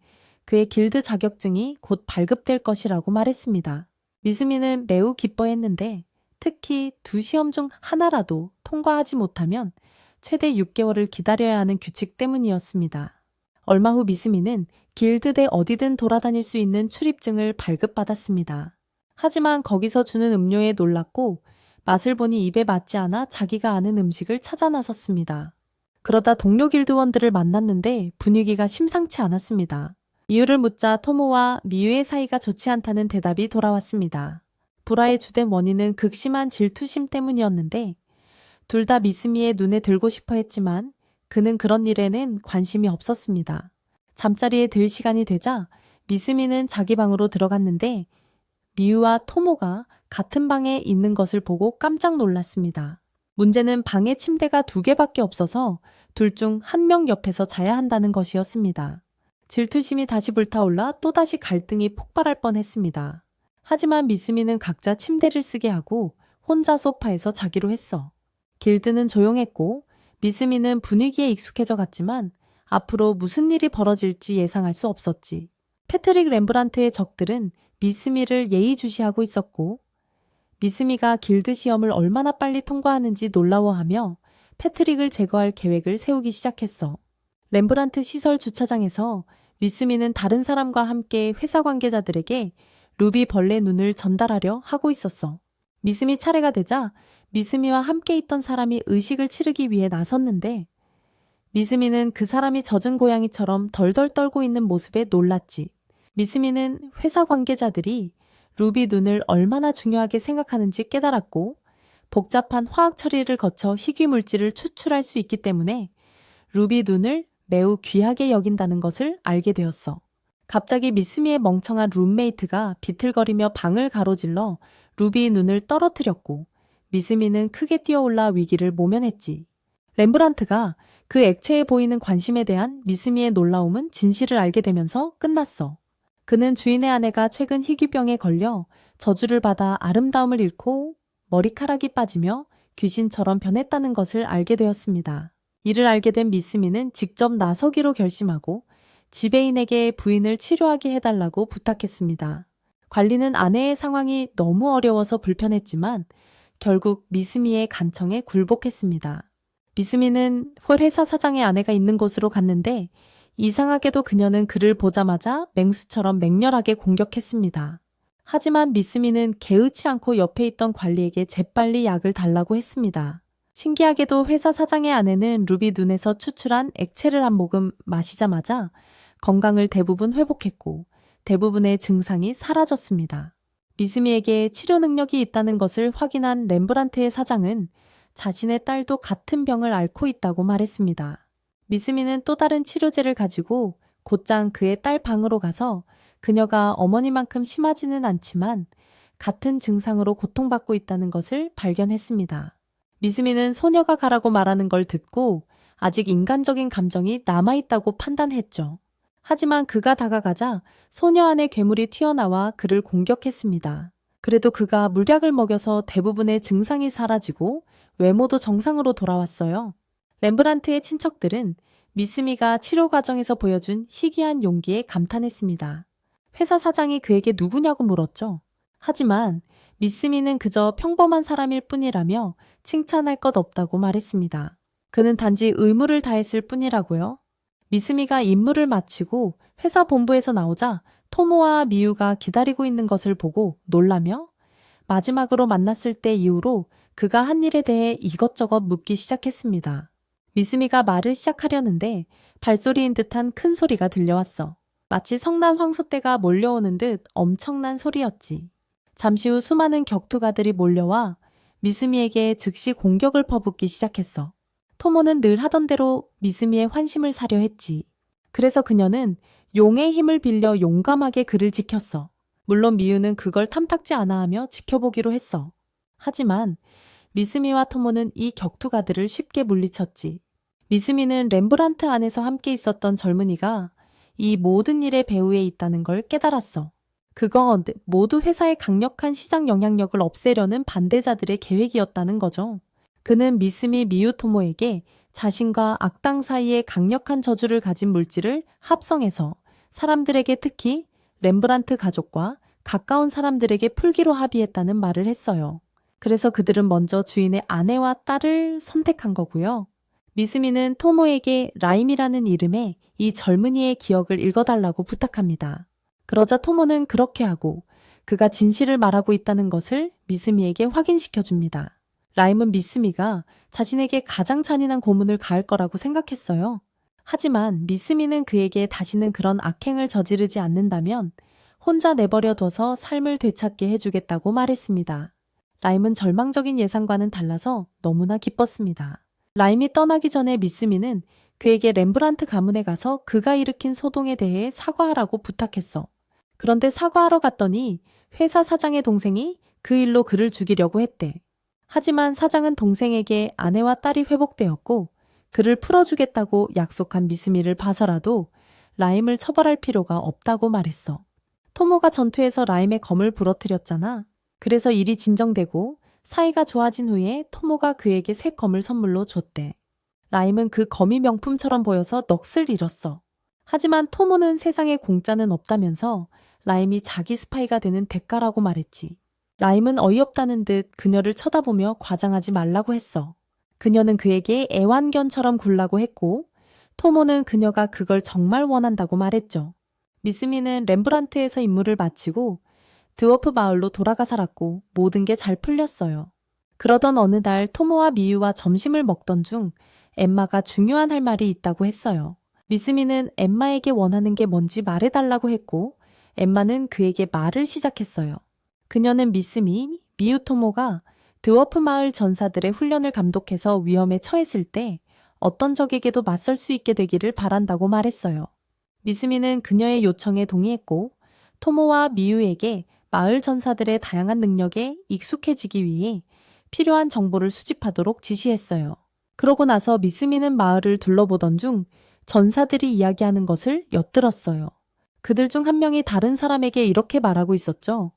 그의 길드 자격증이 곧 발급될 것이라고 말했습니다. 미스미는 매우 기뻐했는데 특히 2 시험 중 하나라도 통과하지 못하면 최대 6개월을 기다려야 하는 규칙 때문이었습니다. 얼마 후 미스미는 길드 내 어디든 돌아다닐 수 있는 출입증을 발급받았습니다. 하지만 거기서 주는 음료에 놀랐고 맛을 보니 입에 맞지 않아 자기가 아는 음식을 찾아 나섰습니다. 그러다 동료 길드원들을 만났는데 분위기가 심상치 않았습니다. 이유를 묻자 토모와 미유의 사이가 좋지 않다는 대답이 돌아왔습니다. 불화의 주된 원인은 극심한 질투심 때문이었는데 둘 다 미스미의 눈에 들고 싶어 했지만 그는 그런 일에는 관심이 없었습니다. 잠자리에 들 시간이 되자 미스미는 자기 방으로 들어갔는데 미우와 토모가 같은 방에 있는 것을 보고 깜짝 놀랐습니다. 문제는 방에 침대가 2개밖에 없어서 둘 중 한 명 옆에서 자야 한다는 것이었습니다. 질투심이 다시 불타올라 또다시 갈등이 폭발할 뻔했습니다. 하지만 미스미는 각자 침대를 쓰게 하고 혼자 소파에서 자기로 했어. 길드는 조용했고 미스미는 분위기에 익숙해져 갔지만 앞으로 무슨 일이 벌어질지 예상할 수 없었지. 패트릭 렘브란트의 적들은 미스미를 예의주시하고 있었고 미스미가 길드 시험을 얼마나 빨리 통과하는지 놀라워하며 패트릭을 제거할 계획을 세우기 시작했어. 렘브란트 시설 주차장에서 미스미는 다른 사람과 함께 회사 관계자들에게 루비 벌레 눈을 전달하려 하고 있었어. 미스미 차례가 되자 미스미와 함께 있던 사람이 의식을 치르기 위해 나섰는데 미스미는 그 사람이 젖은 고양이처럼 덜덜 떨고 있는 모습에 놀랐지. 미스미는 회사 관계자들이 루비 눈을 얼마나 중요하게 생각하는지 깨달았고 복잡한 화학 처리를 거쳐 희귀 물질을 추출할 수 있기 때문에 루비 눈을 매우 귀하게 여긴다는 것을 알게 되었어. 갑자기 미스미의 멍청한 룸메이트가 비틀거리며 방을 가로질러 루비 눈을 떨어뜨렸고 미스미는 크게 뛰어올라 위기를 모면했지. 렘브란트가 그 액체에 보이는 관심에 대한 미스미의 놀라움은 진실을 알게 되면서 끝났어. 그는 주인의 아내가 최근 희귀병에 걸려 저주를 받아 아름다움을 잃고 머리카락이 빠지며 귀신처럼 변했다는 것을 알게 되었습니다. 이를 알게 된 미스미는 직접 나서기로 결심하고 지배인에게 부인을 치료하게 해달라고 부탁했습니다. 관리는 아내의 상황이 너무 어려워서 불편했지만 결국 미스미의 간청에 굴복했습니다. 미스미는 회사 사장의 아내가 있는 곳으로 갔는데 이상하게도 그녀는 그를 보자마자 맹수처럼 맹렬하게 공격했습니다. 하지만 미스미는 개의치 않고 옆에 있던 관리에게 재빨리 약을 달라고 했습니다. 신기하게도 회사 사장의 아내는 루비 눈에서 추출한 액체를 한 모금 마시자마자 건강을 대부분 회복했고 대부분의 증상이 사라졌습니다. 미스미에게 치료 능력이 있다는 것을 확인한 렘브란트의 사장은 자신의 딸도 같은 병을 앓고 있다고 말했습니다. 미스미는 또 다른 치료제를 가지고 곧장 그의 딸 방으로 가서 그녀가 어머니만큼 심하지는 않지만 같은 증상으로 고통받고 있다는 것을 발견했습니다. 미스미는 소녀가 가라고 말하는 걸 듣고 아직 인간적인 감정이 남아있다고 판단했죠. 하지만 그가 다가가자 소녀 안에 괴물이 튀어나와 그를 공격했습니다. 그래도 그가 물약을 먹여서 대부분의 증상이 사라지고 외모도 정상으로 돌아왔어요. 렘브란트의 친척들은 미스미가 치료 과정에서 보여준 희귀한 용기에 감탄했습니다. 회사 사장이 그에게 누구냐고 물었죠. 하지만 미스미는 그저 평범한 사람일 뿐이라며 칭찬할 것 없다고 말했습니다. 그는 단지 의무를 다했을 뿐이라고요. 미스미가 임무를 마치고 회사 본부에서 나오자 토모와 미유가 기다리고 있는 것을 보고 놀라며 마지막으로 만났을 때 이후로 그가 한 일에 대해 이것저것 묻기 시작했습니다. 미스미가 말을 시작하려는데 발소리인 듯한 큰 소리가 들려왔어. 마치 성난 황소떼가 몰려오는 듯 엄청난 소리였지. 잠시 후 수많은 격투가들이 몰려와 미스미에게 즉시 공격을 퍼붓기 시작했어. 토모는 늘 하던 대로 미스미의 환심을 사려 했지. 그래서 그녀는 용의 힘을 빌려 용감하게 그를 지켰어. 물론 미유는 그걸 탐탁지 않아 하며 지켜보기로 했어. 하지만 미스미와 토모는 이 격투가들을 쉽게 물리쳤지. 미스미는 렘브란트 안에서 함께 있었던 젊은이가 이 모든 일의 배후에 있다는 걸 깨달았어. 그건 모두 회사의 강력한 시장 영향력을 없애려는 반대자들의 계획이었다는 거죠. 그는 미스미 미유토모에게 자신과 악당 사이에 강력한 저주를 가진 물질을 합성해서 사람들에게 특히 렘브란트 가족과 가까운 사람들에게 풀기로 합의했다는 말을 했어요. 그래서 그들은 먼저 주인의 아내와 딸을 선택한 거고요. 미스미는 토모에게 라임이라는 이름의 이 젊은이의 기억을 읽어달라고 부탁합니다. 그러자 토모는 그렇게 하고 그가 진실을 말하고 있다는 것을 미스미에게 확인시켜줍니다. 라임은 미스미가 자신에게 가장 잔인한 고문을 가할 거라고 생각했어요. 하지만 미스미는 그에게 다시는 그런 악행을 저지르지 않는다면 혼자 내버려둬서 삶을 되찾게 해주겠다고 말했습니다. 라임은 절망적인 예상과는 달라서 너무나 기뻤습니다. 라임이 떠나기 전에 미스미는 그에게 렘브란트 가문에 가서 그가 일으킨 소동에 대해 사과하라고 부탁했어. 그런데 사과하러 갔더니 회사 사장의 동생이 그 일로 그를 죽이려고 했대. 하지만 사장은 동생에게 아내와 딸이 회복되었고 그를 풀어주겠다고 약속한 미스미를 봐서라도 라임을 처벌할 필요가 없다고 말했어. 토모가 전투에서 라임의 검을 부러뜨렸잖아. 그래서 일이 진정되고 사이가 좋아진 후에 토모가 그에게 새 검을 선물로 줬대. 라임은 그 검이 명품처럼 보여서 넋을 잃었어. 하지만 토모는 세상에 공짜는 없다면서 라임이 자기 스파이가 되는 대가라고 말했지. 라임은 어이없다는 듯 그녀를 쳐다보며 과장하지 말라고 했어. 그녀는 그에게 애완견처럼 굴라고 했고 토모는 그녀가 그걸 정말 원한다고 말했죠. 미스미는 렘브란트에서 임무를 마치고 드워프 마을로 돌아가 살았고 모든 게 잘 풀렸어요. 그러던 어느 날 토모와 미유와 점심을 먹던 중 엠마가 중요한 할 말이 있다고 했어요. 미스미는 엠마에게 원하는 게 뭔지 말해달라고 했고 엠마는 그에게 말을 시작했어요. 그녀는 미스미, 미유 토모가 드워프 마을 전사들의 훈련을 감독해서 위험에 처했을 때 어떤 적에게도 맞설 수 있게 되기를 바란다고 말했어요. 미스미는 그녀의 요청에 동의했고 토모와 미유에게 마을 전사들의 다양한 능력에 익숙해지기 위해 필요한 정보를 수집하도록 지시했어요. 그러고 나서 미스미는 마을을 둘러보던 중 전사들이 이야기하는 것을 엿들었어요. 그들 중 한 명이 다른 사람에게 이렇게 말하고 있었죠.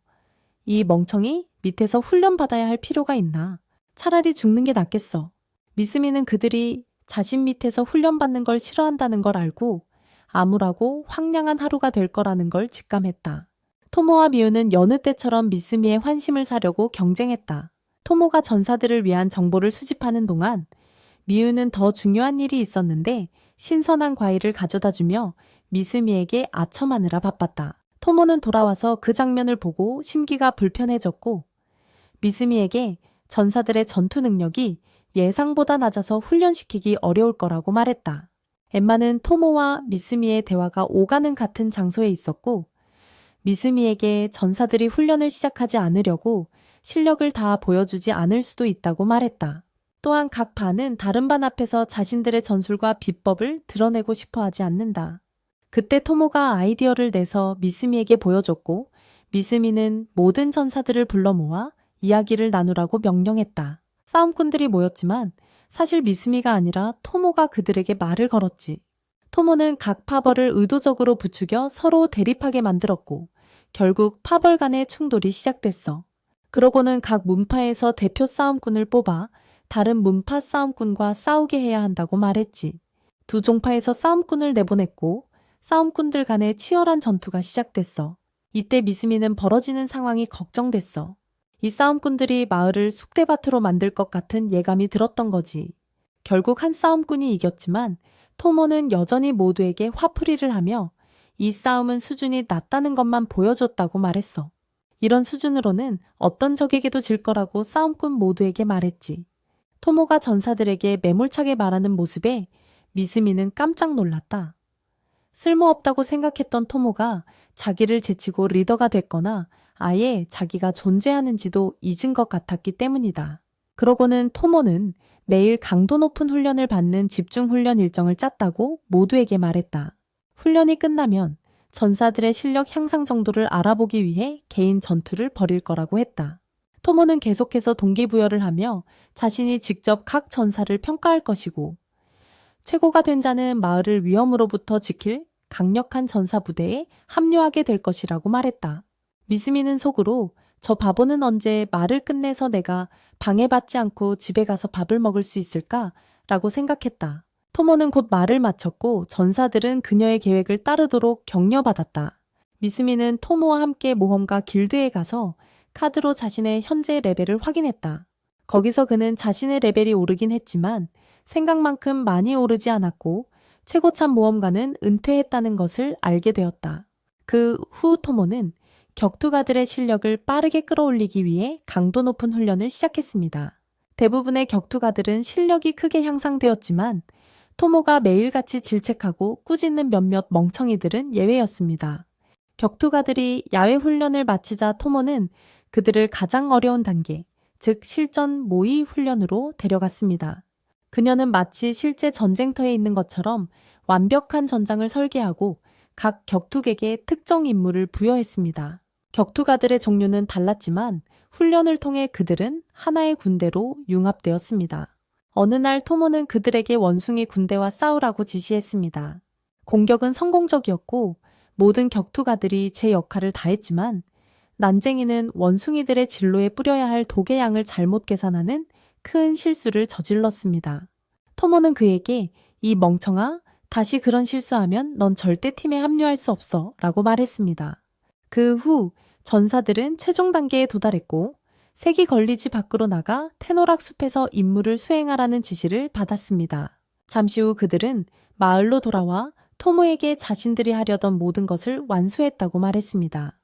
이 멍청이 밑에서 훈련받아야 할 필요가 있나? 차라리 죽는 게 낫겠어. 미스미는 그들이 자신 밑에서 훈련받는 걸 싫어한다는 걸 알고 암울하고 황량한 하루가 될 거라는 걸 직감했다. 토모와 미우는 여느 때처럼 미스미의 환심을 사려고 경쟁했다. 토모가 전사들을 위한 정보를 수집하는 동안 미우는 더 중요한 일이 있었는데 신선한 과일을 가져다주며 미스미에게 아첨하느라 바빴다. 토모는 돌아와서 그 장면을 보고 심기가 불편해졌고 미스미에게 전사들의 전투 능력이 예상보다 낮아서 훈련시키기 어려울 거라고 말했다. 엠마는 토모와 미스미의 대화가 오가는 같은 장소에 있었고 미스미에게 전사들이 훈련을 시작하지 않으려고 실력을 다 보여주지 않을 수도 있다고 말했다. 또한 각 반은 다른 반 앞에서 자신들의 전술과 비법을 드러내고 싶어 하지 않는다. 그때 토모가 아이디어를 내서 미스미에게 보여줬고 미스미는 모든 전사들을 불러 모아 이야기를 나누라고 명령했다. 싸움꾼들이 모였지만 사실 미스미가 아니라 토모가 그들에게 말을 걸었지. 토모는 각 파벌을 의도적으로 부추겨 서로 대립하게 만들었고 결국 파벌 간의 충돌이 시작됐어. 그러고는 각 문파에서 대표 싸움꾼을 뽑아 다른 문파 싸움꾼과 싸우게 해야 한다고 말했지. 두 종파에서 싸움꾼을 내보냈고 싸움꾼들 간의 치열한 전투가 시작됐어. 이때 미스미는 벌어지는 상황이 걱정됐어. 이 싸움꾼들이 마을을 쑥대밭으로 만들 것 같은 예감이 들었던 거지. 결국 한 싸움꾼이 이겼지만 토모는 여전히 모두에게 화풀이를 하며 이 싸움은 수준이 낮다는 것만 보여줬다고 말했어. 이런 수준으로는 어떤 적에게도 질 거라고 싸움꾼 모두에게 말했지. 토모가 전사들에게 매몰차게 말하는 모습에 미스미는 깜짝 놀랐다. 쓸모없다고 생각했던 토모가 자기를 제치고 리더가 됐거나 아예 자기가 존재하는지도 잊은 것 같았기 때문이다. 그러고는 토모는 매일 강도 높은 훈련을 받는 집중훈련 일정을 짰다고 모두에게 말했다. 훈련이 끝나면 전사들의 실력 향상 정도를 알아보기 위해 개인 전투를 벌일 거라고 했다. 토모는 계속해서 동기부여를 하며 자신이 직접 각 전사를 평가할 것이고 최고가 된 자는 마을을 위험으로부터 지킬 강력한 전사 부대에 합류하게 될 것이라고 말했다. 미스미는 속으로 저 바보는 언제 말을 끝내서 내가 방해받지 않고 집에 가서 밥을 먹을 수 있을까? 라고 생각했다. 토모는 곧 말을 마쳤고 전사들은 그녀의 계획을 따르도록 격려받았다. 미스미는 토모와 함께 모험가 길드에 가서 카드로 자신의 현재 레벨을 확인했다. 거기서 그는 자신의 레벨이 오르긴 했지만 생각만큼 많이 오르지 않았고 최고참 모험가는 은퇴했다는 것을 알게 되었다. 그 후 토모는 격투가들의 실력을 빠르게 끌어올리기 위해 강도 높은 훈련을 시작했습니다. 대부분의 격투가들은 실력이 크게 향상되었지만 토모가 매일같이 질책하고 꾸짖는 몇몇 멍청이들은 예외였습니다. 격투가들이 야외 훈련을 마치자 토모는 그들을 가장 어려운 단계, 즉 실전 모의 훈련으로 데려갔습니다. 그녀는 마치 실제 전쟁터에 있는 것처럼 완벽한 전장을 설계하고 각 격투객에 특정 임무를 부여했습니다. 격투가들의 종류는 달랐지만 훈련을 통해 그들은 하나의 군대로 융합되었습니다. 어느 날 토모는 그들에게 원숭이 군대와 싸우라고 지시했습니다. 공격은 성공적이었고 모든 격투가들이 제 역할을 다했지만 난쟁이는 원숭이들의 진로에 뿌려야 할 독의 양을 잘못 계산하는 큰 실수를 저질렀습니다. 토모는 그에게 이 멍청아, 다시 그런 실수하면 넌 절대 팀에 합류할 수 없어 라고 말했습니다. 그 후 전사들은 최종 단계에 도달했고 색이 걸리지 밖으로 나가 테노락 숲에서 임무를 수행하라는 지시를 받았습니다. 잠시 후 그들은 마을로 돌아와 토모에게 자신들이 하려던 모든 것을 완수했다고 말했습니다.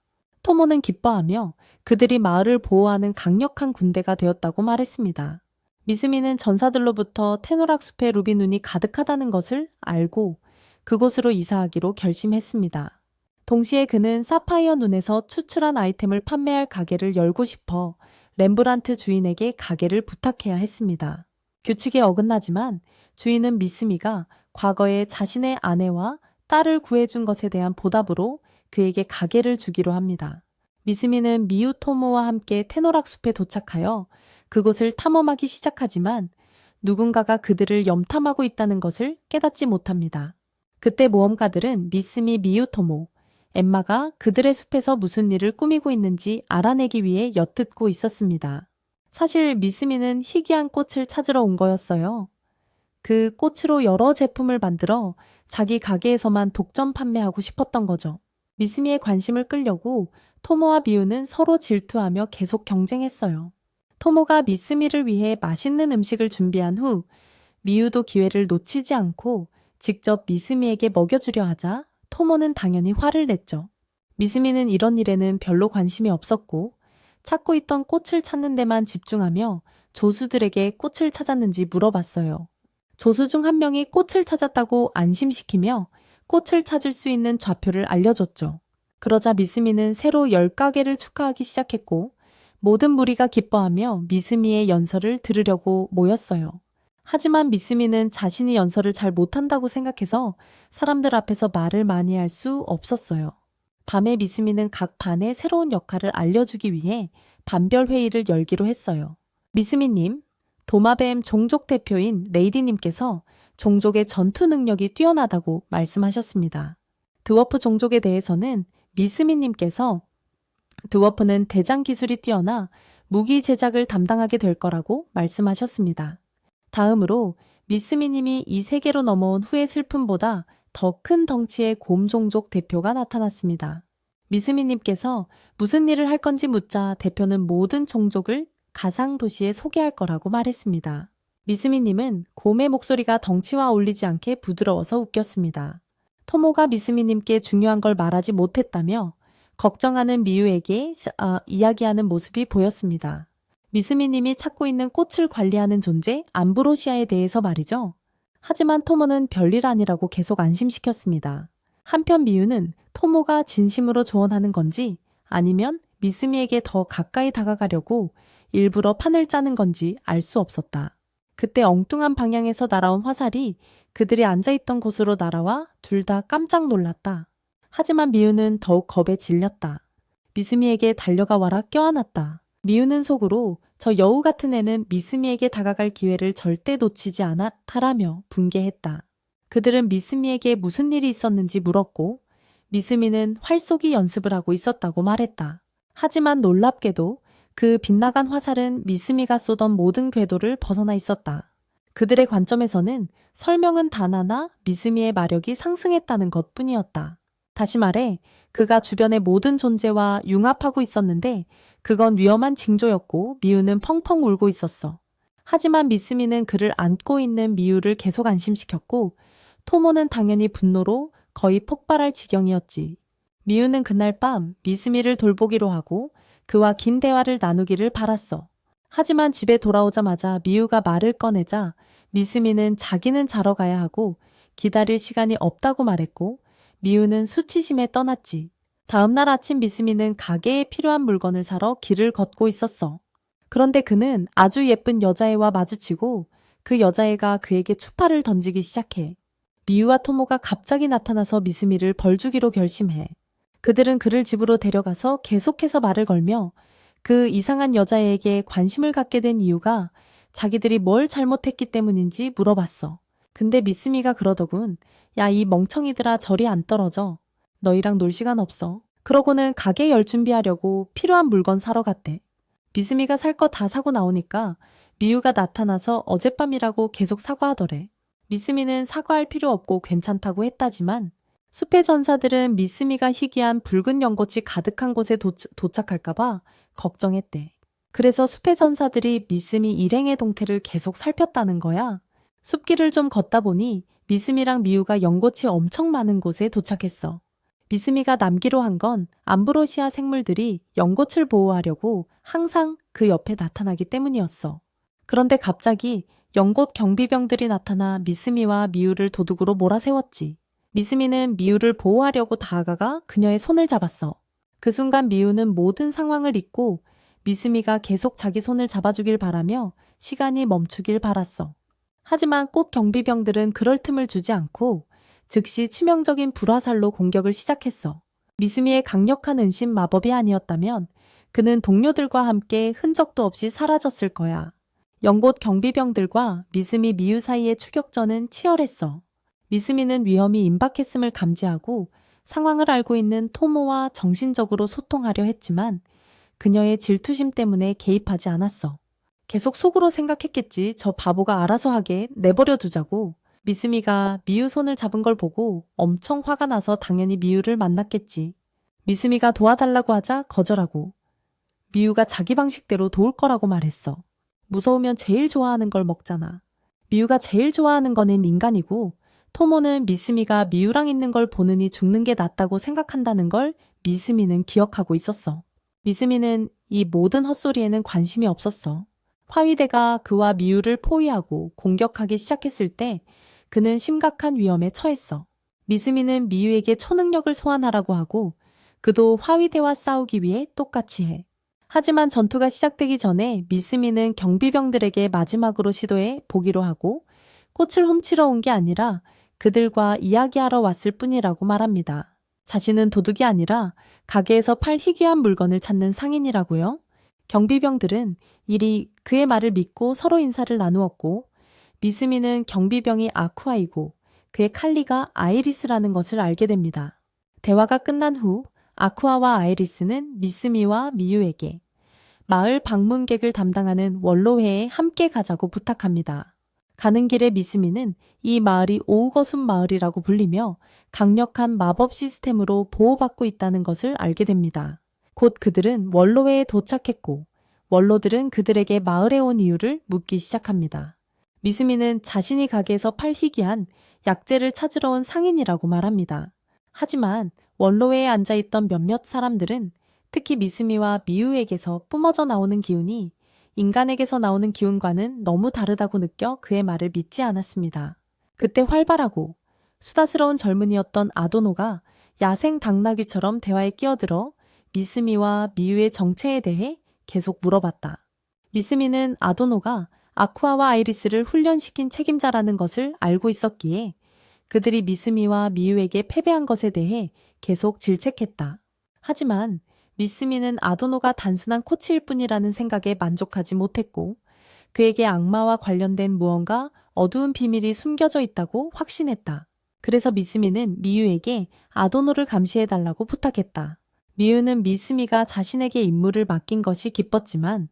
토모는 기뻐하며 그들이 마을을 보호하는 강력한 군대가 되었다고 말했습니다. 미스미는 전사들로부터 테노락 숲에 루비 눈이 가득하다는 것을 알고 그곳으로 이사하기로 결심했습니다. 동시에 그는 사파이어 눈에서 추출한 아이템을 판매할 가게를 열고 싶어 렘브란트 주인에게 가게를 부탁해야 했습니다. 규칙에 어긋나지만 주인은 미스미가 과거에 자신의 아내와 딸을 구해준 것에 대한 보답으로 그에게 가게를 주기로 합니다. 미스미는 미유 토모와 함께 테노락 숲에 도착하여 그곳을 탐험하기 시작하지만 누군가가 그들을 염탐하고 있다는 것을 깨닫지 못합니다. 그때 모험가들은 미스미 미유 토모, 엠마가 그들의 숲에서 무슨 일을 꾸미고 있는지 알아내기 위해 엿듣고 있었습니다. 사실 미스미는 희귀한 꽃을 찾으러 온 거였어요. 그 꽃으로 여러 제품을 만들어 자기 가게에서만 독점 판매하고 싶었던 거죠. 미스미의 관심을 끌려고 토모와 미유는 서로 질투하며 계속 경쟁했어요. 토모가 미스미를 위해 맛있는 음식을 준비한 후 미유도 기회를 놓치지 않고 직접 미스미에게 먹여주려 하자 토모는 당연히 화를 냈죠. 미스미는 이런 일에는 별로 관심이 없었고 찾고 있던 꽃을 찾는 데만 집중하며 조수들에게 꽃을 찾았는지 물어봤어요. 조수 중 한 명이 꽃을 찾았다고 안심시키며 꽃을 찾을 수 있는 좌표를 알려줬죠. 그러자 미스미는 새로 10가게를 축하하기 시작했고 모든 무리가 기뻐하며 미스미의 연설을 들으려고 모였어요. 하지만 미스미는 자신이 연설을 잘 못한다고 생각해서 사람들 앞에서 말을 많이 할 수 없었어요. 밤에 미스미는 각 반의 새로운 역할을 알려주기 위해 반별 회의를 열기로 했어요. 미스미님, 도마뱀 종족 대표인 레이디님께서 종족의 전투 능력이 뛰어나다고 말씀하셨습니다. 드워프 종족에 대해서는 미스미님께서 드워프는 대장 기술이 뛰어나 무기 제작을 담당하게 될 거라고 말씀하셨습니다. 다음으로 미스미님이 이 세계로 넘어온 후의 슬픔보다 더 큰 덩치의 곰 종족 대표가 나타났습니다. 미스미님께서 무슨 일을 할 건지 묻자 대표는 모든 종족을 가상 도시에 소개할 거라고 말했습니다. 미스미님은 곰의 목소리가 덩치와 어울리지 않게 부드러워서 웃겼습니다. 토모가 미스미님께 중요한 걸 말하지 못했다며 걱정하는 미유에게 이야기하는 모습이 보였습니다. 미스미님이 찾고 있는 꽃을 관리하는 존재 암브로시아에 대해서 말이죠. 하지만 토모는 별일 아니라고 계속 안심시켰습니다. 한편 미유는 토모가 진심으로 조언하는 건지 아니면 미스미에게 더 가까이 다가가려고 일부러 판을 짜는 건지 알 수 없었다. 그때 엉뚱한 방향에서 날아온 화살이 그들이 앉아있던 곳으로 날아와 둘 다 깜짝 놀랐다. 하지만 미유는 더욱 겁에 질렸다. 미스미에게 달려가 와라 껴안았다. 미유는 속으로 저 여우 같은 애는 미스미에게 다가갈 기회를 절대 놓치지 않았다라며 분개했다. 그들은 미스미에게 무슨 일이 있었는지 물었고 미스미는 활쏘기 연습을 하고 있었다고 말했다. 하지만 놀랍게도 그 빗나간 화살은 미스미가 쏘던 모든 궤도를 벗어나 있었다. 그들의 관점에서는 설명은 단 하나 미스미의 마력이 상승했다는 것뿐이었다. 다시 말해 그가 주변의 모든 존재와 융합하고 있었는데 그건 위험한 징조였고 미유는 펑펑 울고 있었어. 하지만 미스미는 그를 안고 있는 미유를 계속 안심시켰고 토모는 당연히 분노로 거의 폭발할 지경이었지. 미유는 그날 밤 미스미를 돌보기로 하고 그와 긴 대화를 나누기를 바랐어. 하지만 집에 돌아오자마자 미유가 말을 꺼내자 미스미는 자기는 자러 가야 하고 기다릴 시간이 없다고 말했고 미유는 수치심에 떠났지. 다음날 아침 미스미는 가게에 필요한 물건을 사러 길을 걷고 있었어. 그런데 그는 아주 예쁜 여자애와 마주치고 그 여자애가 그에게 추파를 던지기 시작해. 미유와 토모가 갑자기 나타나서 미스미를 벌주기로 결심해. 그들은 그를 집으로 데려가서 계속해서 말을 걸며 그 이상한 여자애에게 관심을 갖게 된 이유가 자기들이 뭘 잘못했기 때문인지 물어봤어. 근데 미스미가 그러더군. 야, 이 멍청이들아, 저리 안 떨어져. 너희랑 놀 시간 없어. 그러고는 가게 열 준비하려고 필요한 물건 사러 갔대. 미스미가 살 거 다 사고 나오니까 미유가 나타나서 어젯밤이라고 계속 사과하더래. 미스미는 사과할 필요 없고 괜찮다고 했다지만 숲의 전사들은 미스미가 희귀한 붉은 연꽃이 가득한 곳에 도착할까봐 걱정했대. 그래서 숲의 전사들이 미스미 일행의 동태를 계속 살폈다는 거야. 숲길을 좀 걷다 보니 미스미랑 미유가 연꽃이 엄청 많은 곳에 도착했어. 미스미가 남기로 한 건 암브로시아 생물들이 연꽃을 보호하려고 항상 그 옆에 나타나기 때문이었어. 그런데 갑자기 연꽃 경비병들이 나타나 미스미와 미유를 도둑으로 몰아세웠지. 미스미는 미유를 보호하려고 다가가 그녀의 손을 잡았어. 그 순간 미유는 모든 상황을 잊고 미스미가 계속 자기 손을 잡아주길 바라며 시간이 멈추길 바랐어. 하지만 꽃 경비병들은 그럴 틈을 주지 않고 즉시 치명적인 불화살로 공격을 시작했어. 미스미의 강력한 은신 마법이 아니었다면 그는 동료들과 함께 흔적도 없이 사라졌을 거야. 연꽃 경비병들과 미스미 미유 사이의 추격전은 치열했어. 미스미는 위험이 임박했음을 감지하고 상황을 알고 있는 토모와 정신적으로 소통하려 했지만 그녀의 질투심 때문에 개입하지 않았어. 계속 속으로 생각했겠지. 저 바보가 알아서 하게 내버려 두자고. 미스미가 미유 손을 잡은 걸 보고 엄청 화가 나서 당연히 미유를 만났겠지. 미스미가 도와달라고 하자 거절하고 미유가 자기 방식대로 도울 거라고 말했어. 무서우면 제일 좋아하는 걸 먹잖아. 미유가 제일 좋아하는 거는 인간이고 토모는 미스미가 미유랑 있는 걸 보느니 죽는 게 낫다고 생각한다는 걸 미스미는 기억하고 있었어. 미스미는 이 모든 헛소리에는 관심이 없었어. 화위대가 그와 미유를 포위하고 공격하기 시작했을 때 그는 심각한 위험에 처했어. 미스미는 미유에게 초능력을 소환하라고 하고 그도 화위대와 싸우기 위해 똑같이 해. 하지만 전투가 시작되기 전에 미스미는 경비병들에게 마지막으로 시도해 보기로 하고 꽃을 훔치러 온 게 아니라 그들과 이야기하러 왔을 뿐이라고 말합니다. 자신은 도둑이 아니라 가게에서 팔 희귀한 물건을 찾는 상인이라고요. 경비병들은 이리 그의 말을 믿고 서로 인사를 나누었고 미스미는 경비병이 아쿠아이고 그의 칼리가 아이리스라는 것을 알게 됩니다. 대화가 끝난 후 아쿠아와 아이리스는 미스미와 미유에게 마을 방문객을 담당하는 원로회에 함께 가자고 부탁합니다. 가는 길에 미스미는 이 마을이 오우거순 마을이라고 불리며 강력한 마법 시스템으로 보호받고 있다는 것을 알게 됩니다. 곧 그들은 원로회에 도착했고 원로들은 그들에게 마을에 온 이유를 묻기 시작합니다. 미스미는 자신이 가게에서 팔 희귀한 약재를 찾으러 온 상인이라고 말합니다. 하지만 원로회에 앉아있던 몇몇 사람들은 특히 미스미와 미유에게서 뿜어져 나오는 기운이 인간에게서 나오는 기운과는 너무 다르다고 느껴 그의 말을 믿지 않았습니다. 그때 활발하고 수다스러운 젊은이였던 아도노가 야생 당나귀처럼 대화에 끼어들어 미스미와 미유의 정체에 대해 계속 물어봤다. 미스미는 아도노가 아쿠아와 아이리스를 훈련시킨 책임자라는 것을 알고 있었기에 그들이 미스미와 미유에게 패배한 것에 대해 계속 질책했다. 하지만 미스미는 아도노가 단순한 코치일 뿐이라는 생각에 만족하지 못했고 그에게 악마와 관련된 무언가 어두운 비밀이 숨겨져 있다고 확신했다. 그래서 미스미는 미유에게 아도노를 감시해달라고 부탁했다. 미유는 미스미가 자신에게 임무를 맡긴 것이 기뻤지만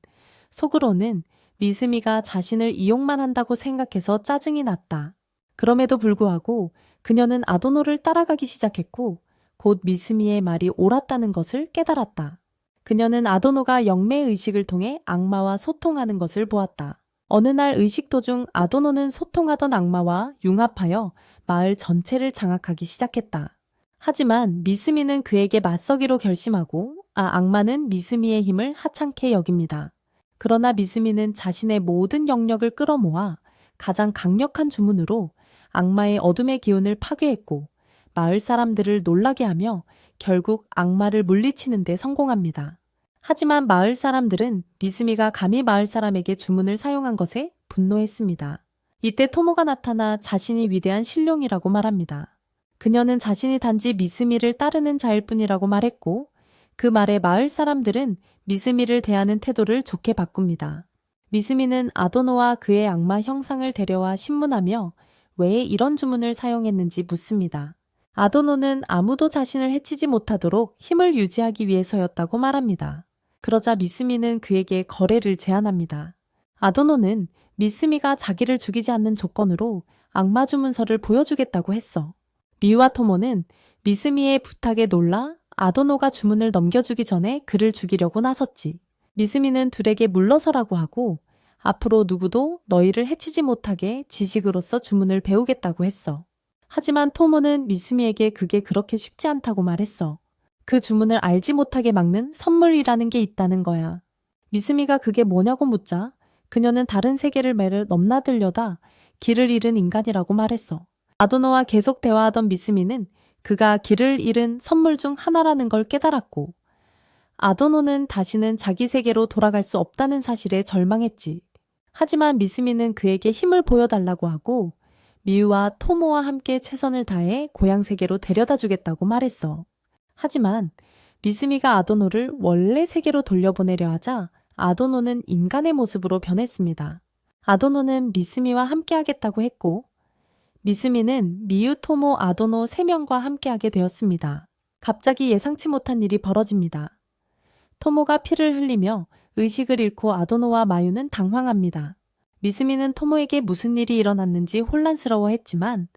속으로는 미스미가 자신을 이용만 한다고 생각해서 짜증이 났다. 그럼에도 불구하고 그녀는 아도노를 따라가기 시작했고 곧 미스미의 말이 옳았다는 것을 깨달았다. 그녀는 아도노가 영매 의식을 통해 악마와 소통하는 것을 보았다. 어느 날 의식 도중 아도노는 소통하던 악마와 융합하여 마을 전체를 장악하기 시작했다. 하지만 미스미는 그에게 맞서기로 결심하고 악마는 미스미의 힘을 하찮게 여깁니다. 그러나 미스미는 자신의 모든 영역을 끌어모아 가장 강력한 주문으로 악마의 어둠의 기운을 파괴했고 마을 사람들을 놀라게 하며 결국 악마를 물리치는 데 성공합니다. 하지만 마을 사람들은 미스미가 감히 마을 사람에게 주문을 사용한 것에 분노했습니다. 이때 토모가 나타나 자신이 위대한 신룡이라고 말합니다. 그녀는 자신이 단지 미스미를 따르는 자일 뿐이라고 말했고 그 말에 마을 사람들은 미스미를 대하는 태도를 좋게 바꿉니다. 미스미는 아도노와 그의 악마 형상을 데려와 신문하며 왜 이런 주문을 사용했는지 묻습니다. 아도노는 아무도 자신을 해치지 못하도록 힘을 유지하기 위해서였다고 말합니다. 그러자 미스미는 그에게 거래를 제안합니다. 아도노는 미스미가 자기를 죽이지 않는 조건으로 악마 주문서를 보여주겠다고 했어. 미우와 토모는 미스미의 부탁에 놀라 아도노가 주문을 넘겨주기 전에 그를 죽이려고 나섰지. 미스미는 둘에게 물러서라고 하고 앞으로 누구도 너희를 해치지 못하게 지식으로서 주문을 배우겠다고 했어. 하지만 토모는 미스미에게 그게 그렇게 쉽지 않다고 말했어. 그 주문을 알지 못하게 막는 선물이라는 게 있다는 거야. 미스미가 그게 뭐냐고 묻자 그녀는 다른 세계를 매를 넘나들려다 길을 잃은 인간이라고 말했어. 아도노와 계속 대화하던 미스미는 그가 길을 잃은 선물 중 하나라는 걸 깨달았고 아도노는 다시는 자기 세계로 돌아갈 수 없다는 사실에 절망했지. 하지만 미스미는 그에게 힘을 보여달라고 하고 미우와 토모와 함께 최선을 다해 고향 세계로 데려다 주겠다고 말했어. 하지만 미스미가 아도노를 원래 세계로 돌려보내려 하자 아도노는 인간의 모습으로 변했습니다. 아도노는 미스미와 함께하겠다고 했고 미스미는 미우, 토모, 아도노 3명과 함께하게 되었습니다. 갑자기 예상치 못한 일이 벌어집니다. 토모가 피를 흘리며 의식을 잃고 아도노와 마유는 당황합니다. 미스미는 토모에게 무슨 일이 일어났는지 혼란스러워했지만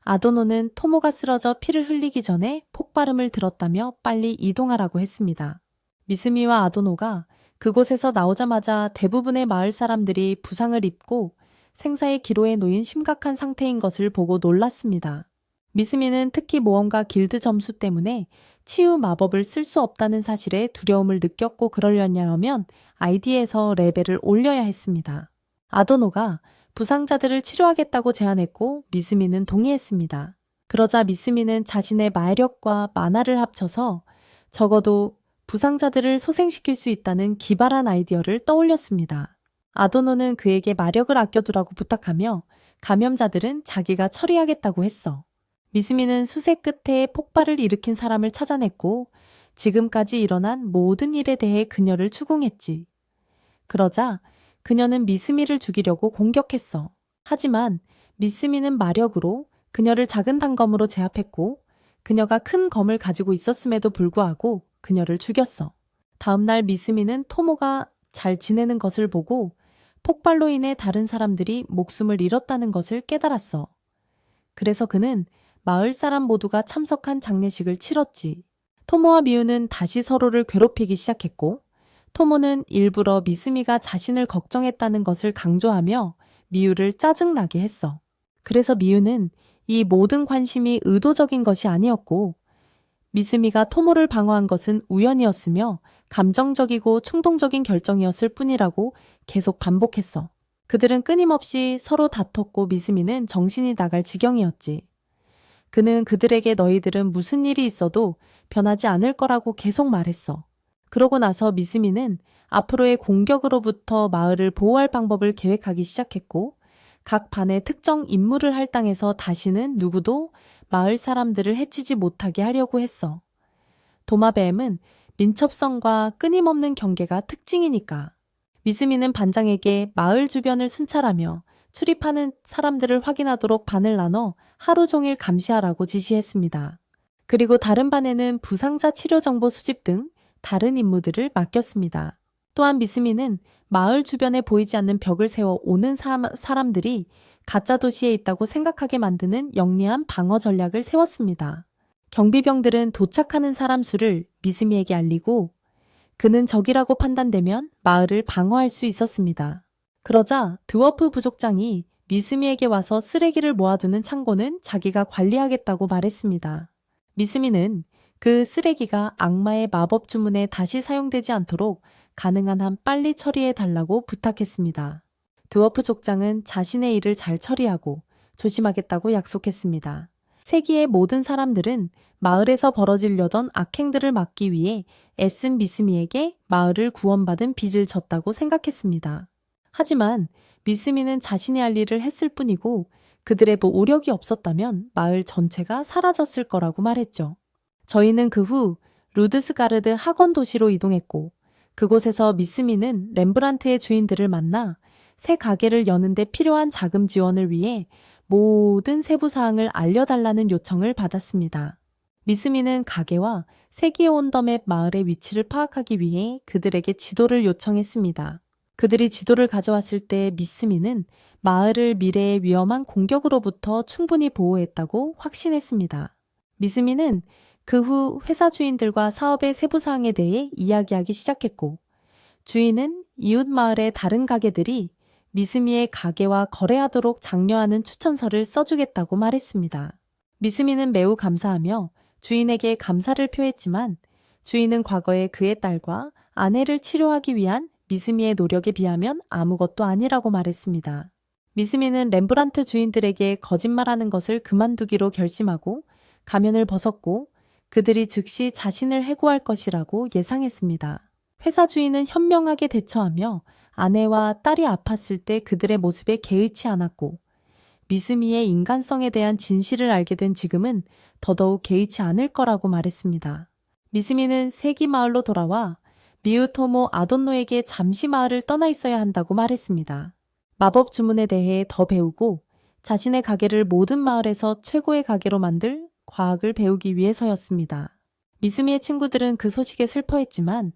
아도노는 토모가 쓰러져 피를 흘리기 전에 폭발음을 들었다며 빨리 이동하라고 했습니다. 미스미와 아도노가 그곳에서 나오자마자 대부분의 마을 사람들이 부상을 입고 생사의 기로에 놓인 심각한 상태인 것을 보고 놀랐습니다. 미스미는 특히 모험가 길드 점수 때문에 치유 마법을 쓸 수 없다는 사실에 두려움을 느꼈고 그러려냐면 아이디에서 레벨을 올려야 했습니다. 아도노가 부상자들을 치료하겠다고 제안했고 미스미는 동의했습니다. 그러자 미스미는 자신의 마력과 만화를 합쳐서 적어도 부상자들을 소생시킬 수 있다는 기발한 아이디어를 떠올렸습니다. 아도노는 그에게 마력을 아껴두라고 부탁하며 감염자들은 자기가 처리하겠다고 했어. 미스미는 수세 끝에 폭발을 일으킨 사람을 찾아냈고 지금까지 일어난 모든 일에 대해 그녀를 추궁했지. 그러자 그녀는 미스미를 죽이려고 공격했어. 하지만 미스미는 마력으로 그녀를 작은 단검으로 제압했고 그녀가 큰 검을 가지고 있었음에도 불구하고 그녀를 죽였어. 다음날 미스미는 토모가 잘 지내는 것을 보고 폭발로 인해 다른 사람들이 목숨을 잃었다는 것을 깨달았어. 그래서 그는 마을 사람 모두가 참석한 장례식을 치렀지. 토모와 미우는 다시 서로를 괴롭히기 시작했고 토모는 일부러 미스미가 자신을 걱정했다는 것을 강조하며 미우를 짜증나게 했어. 그래서 미우는 이 모든 관심이 의도적인 것이 아니었고 미스미가 토모를 방어한 것은 우연이었으며 감정적이고 충동적인 결정이었을 뿐이라고 계속 반복했어. 그들은 끊임없이 서로 다퉜고 미스미는 정신이 나갈 지경이었지. 그는 그들에게 너희들은 무슨 일이 있어도 변하지 않을 거라고 계속 말했어. 그러고 나서 미스미는 앞으로의 공격으로부터 마을을 보호할 방법을 계획하기 시작했고 각 반의 특정 임무를 할당해서 다시는 누구도 마을 사람들을 해치지 못하게 하려고 했어. 도마뱀은 민첩성과 끊임없는 경계가 특징이니까. 미스미는 반장에게 마을 주변을 순찰하며 출입하는 사람들을 확인하도록 반을 나눠 하루 종일 감시하라고 지시했습니다. 그리고 다른 반에는 부상자 치료 정보 수집 등 다른 임무들을 맡겼습니다. 또한 미스미는 마을 주변에 보이지 않는 벽을 세워 오는 사람들이 가짜 도시에 있다고 생각하게 만드는 영리한 방어 전략을 세웠습니다. 경비병들은 도착하는 사람 수를 미스미에게 알리고 그는 적이라고 판단되면 마을을 방어할 수 있었습니다. 그러자 드워프 부족장이 미스미에게 와서 쓰레기를 모아두는 창고는 자기가 관리하겠다고 말했습니다. 미스미는 그 쓰레기가 악마의 마법 주문에 다시 사용되지 않도록 가능한 한 빨리 처리해 달라고 부탁했습니다. 드워프 족장은 자신의 일을 잘 처리하고 조심하겠다고 약속했습니다. 세기의 모든 사람들은 마을에서 벌어지려던 악행들을 막기 위해 애쓴 미스미에게 마을을 구원받은 빚을 졌다고 생각했습니다. 하지만 미스미는 자신이 할 일을 했을 뿐이고 그들의 오력이 없었다면 마을 전체가 사라졌을 거라고 말했죠. 저희는 그 후 루드스가르드 학원 도시로 이동했고 그곳에서 미스미는 렘브란트의 주인들을 만나 새 가게를 여는 데 필요한 자금 지원을 위해 모든 세부 사항을 알려달라는 요청을 받았습니다. 미스미는 가게와 세기온더맵 마을의 위치를 파악하기 위해 그들에게 지도를 요청했습니다. 그들이 지도를 가져왔을 때 미스미는 마을을 미래의 위험한 공격으로부터 충분히 보호했다고 확신했습니다. 미스미는 그 후 회사 주인들과 사업의 세부 사항에 대해 이야기하기 시작했고 주인은 이웃 마을의 다른 가게들이 미스미의 가게와 거래하도록 장려하는 추천서를 써주겠다고 말했습니다. 미스미는 매우 감사하며 주인에게 감사를 표했지만 주인은 과거에 그의 딸과 아내를 치료하기 위한 미스미의 노력에 비하면 아무것도 아니라고 말했습니다. 미스미는 렘브란트 주인들에게 거짓말하는 것을 그만두기로 결심하고 가면을 벗었고 그들이 즉시 자신을 해고할 것이라고 예상했습니다. 회사 주인은 현명하게 대처하며 아내와 딸이 아팠을 때 그들의 모습에 개의치 않았고 미스미의 인간성에 대한 진실을 알게 된 지금은 더더욱 개의치 않을 거라고 말했습니다. 미스미는 세기 마을로 돌아와 미우토모 아돈노에게 잠시 마을을 떠나 있어야 한다고 말했습니다. 마법 주문에 대해 더 배우고 자신의 가게를 모든 마을에서 최고의 가게로 만들 과학을 배우기 위해서였습니다. 미스미의 친구들은 그 소식에 슬퍼했지만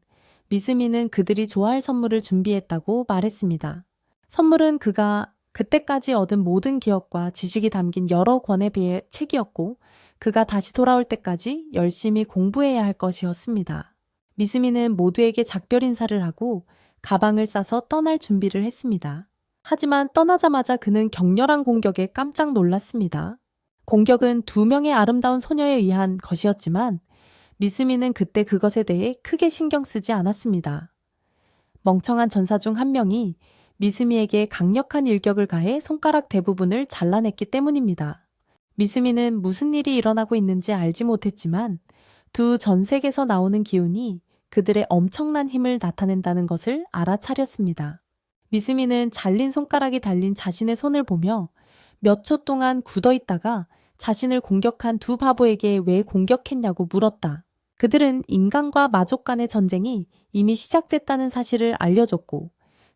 미스미는 그들이 좋아할 선물을 준비했다고 말했습니다. 선물은 그가 그때까지 얻은 모든 기억과 지식이 담긴 여러 권의 책이었고 그가 다시 돌아올 때까지 열심히 공부해야 할 것이었습니다. 미스미는 모두에게 작별 인사를 하고 가방을 싸서 떠날 준비를 했습니다. 하지만 떠나자마자 그는 격렬한 공격에 깜짝 놀랐습니다. 공격은 2명의 아름다운 소녀에 의한 것이었지만 미스미는 그때 그것에 대해 크게 신경 쓰지 않았습니다. 멍청한 전사 중 한 명이 미스미에게 강력한 일격을 가해 손가락 대부분을 잘라냈기 때문입니다. 미스미는 무슨 일이 일어나고 있는지 알지 못했지만 두 전색에서 나오는 기운이 그들의 엄청난 힘을 나타낸다는 것을 알아차렸습니다. 미스미는 잘린 손가락이 달린 자신의 손을 보며 몇 초 동안 굳어 있다가 자신을 공격한 두 바보에게 왜 공격했냐고 물었다. 그들은 인간과 마족 간의 전쟁이 이미 시작됐다는 사실을 알려줬고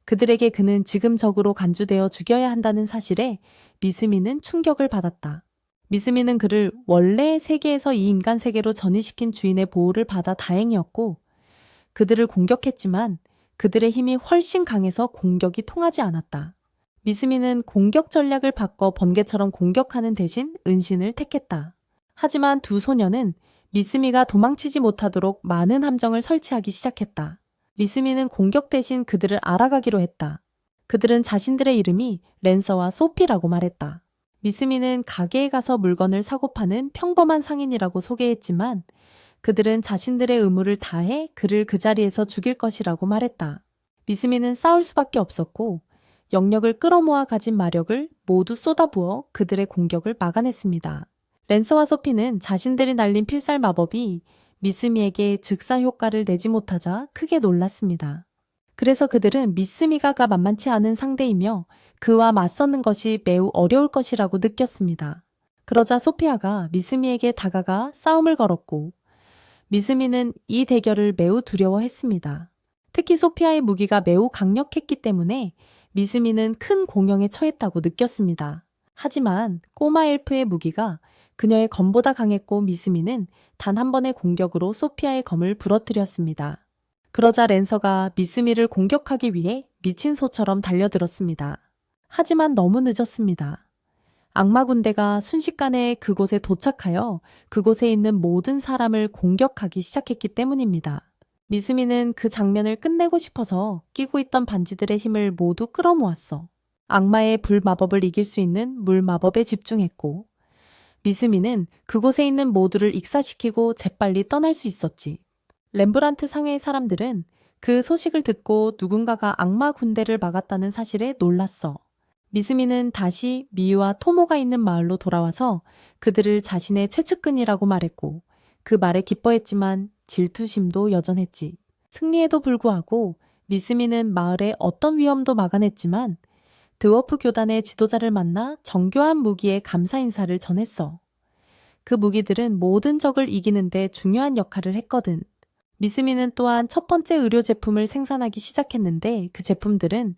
그들에게 그는 지금 적으로 간주되어 죽여야 한다는 사실에 미스미는 충격을 받았다. 미스미는 그를 원래의 세계에서 이 인간 세계로 전이시킨 주인의 보호를 받아 다행이었고 그들을 공격했지만 그들의 힘이 훨씬 강해서 공격이 통하지 않았다. 미스미는 공격 전략을 바꿔 번개처럼 공격하는 대신 은신을 택했다. 하지만 두 소녀는 미스미가 도망치지 못하도록 많은 함정을 설치하기 시작했다. 미스미는 공격 대신 그들을 알아가기로 했다. 그들은 자신들의 이름이 랜서와 소피라고 말했다. 미스미는 가게에 가서 물건을 사고 파는 평범한 상인이라고 소개했지만 그들은 자신들의 의무를 다해 그를 그 자리에서 죽일 것이라고 말했다. 미스미는 싸울 수밖에 없었고 영역을 끌어모아 가진 마력을 모두 쏟아부어 그들의 공격을 막아냈습니다. 랜서와 소피는 자신들이 날린 필살 마법이 미스미에게 즉사 효과를 내지 못하자 크게 놀랐습니다. 그래서 그들은 미스미가 만만치 않은 상대이며 그와 맞서는 것이 매우 어려울 것이라고 느꼈습니다. 그러자 소피아가 미스미에게 다가가 싸움을 걸었고 미스미는 이 대결을 매우 두려워했습니다. 특히 소피아의 무기가 매우 강력했기 때문에 미스미는 큰 공영에 처했다고 느꼈습니다. 하지만 꼬마 엘프의 무기가 그녀의 검보다 강했고 미스미는 단 한 번의 공격으로 소피아의 검을 부러뜨렸습니다. 그러자 랜서가 미스미를 공격하기 위해 미친 소처럼 달려들었습니다. 하지만 너무 늦었습니다. 악마 군대가 순식간에 그곳에 도착하여 그곳에 있는 모든 사람을 공격하기 시작했기 때문입니다. 미스미는 그 장면을 끝내고 싶어서 끼고 있던 반지들의 힘을 모두 끌어모았어. 악마의 불 마법을 이길 수 있는 물 마법에 집중했고 미스미는 그곳에 있는 모두를 익사시키고 재빨리 떠날 수 있었지. 렘브란트 상회의 사람들은 그 소식을 듣고 누군가가 악마 군대를 막았다는 사실에 놀랐어. 미스미는 다시 미유와 토모가 있는 마을로 돌아와서 그들을 자신의 최측근이라고 말했고 그 말에 기뻐했지만 질투심도 여전했지. 승리에도 불구하고 미스미는 마을의 어떤 위험도 막아냈지만 드워프 교단의 지도자를 만나 정교한 무기에 감사 인사를 전했어. 그 무기들은 모든 적을 이기는데 중요한 역할을 했거든. 미스미는 또한 첫 번째 의료 제품을 생산하기 시작했는데 그 제품들은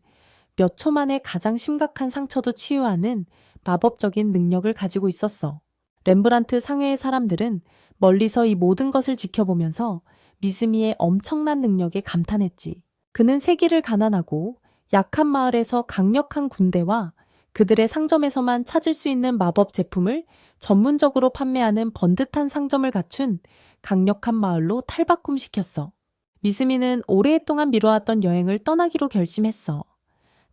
몇 초 만에 가장 심각한 상처도 치유하는 마법적인 능력을 가지고 있었어. 렘브란트 상회의 사람들은 멀리서 이 모든 것을 지켜보면서 미스미의 엄청난 능력에 감탄했지. 그는 세기를 가난하고 약한 마을에서 강력한 군대와 그들의 상점에서만 찾을 수 있는 마법 제품을 전문적으로 판매하는 번듯한 상점을 갖춘 강력한 마을로 탈바꿈시켰어. 미스미는 오랫동안 미뤄왔던 여행을 떠나기로 결심했어.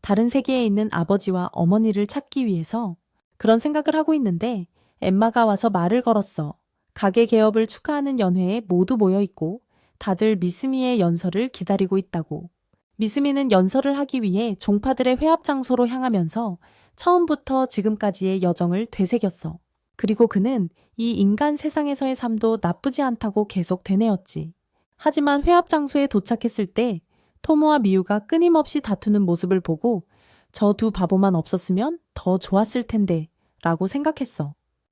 다른 세계에 있는 아버지와 어머니를 찾기 위해서 그런 생각을 하고 있는데 엠마가 와서 말을 걸었어. 가게 개업을 축하하는 연회에 모두 모여 있고 다들 미스미의 연설을 기다리고 있다고. 미스미는 연설을 하기 위해 종파들의 회합 장소로 향하면서 처음부터 지금까지의 여정을 되새겼어. 그리고 그는 이 인간 세상에서의 삶도 나쁘지 않다고 계속 되뇌었지. 하지만 회합 장소에 도착했을 때 토모와 미유가 끊임없이 다투는 모습을 보고 저 두 바보만 없었으면 더 좋았을 텐데 라고 생각했어.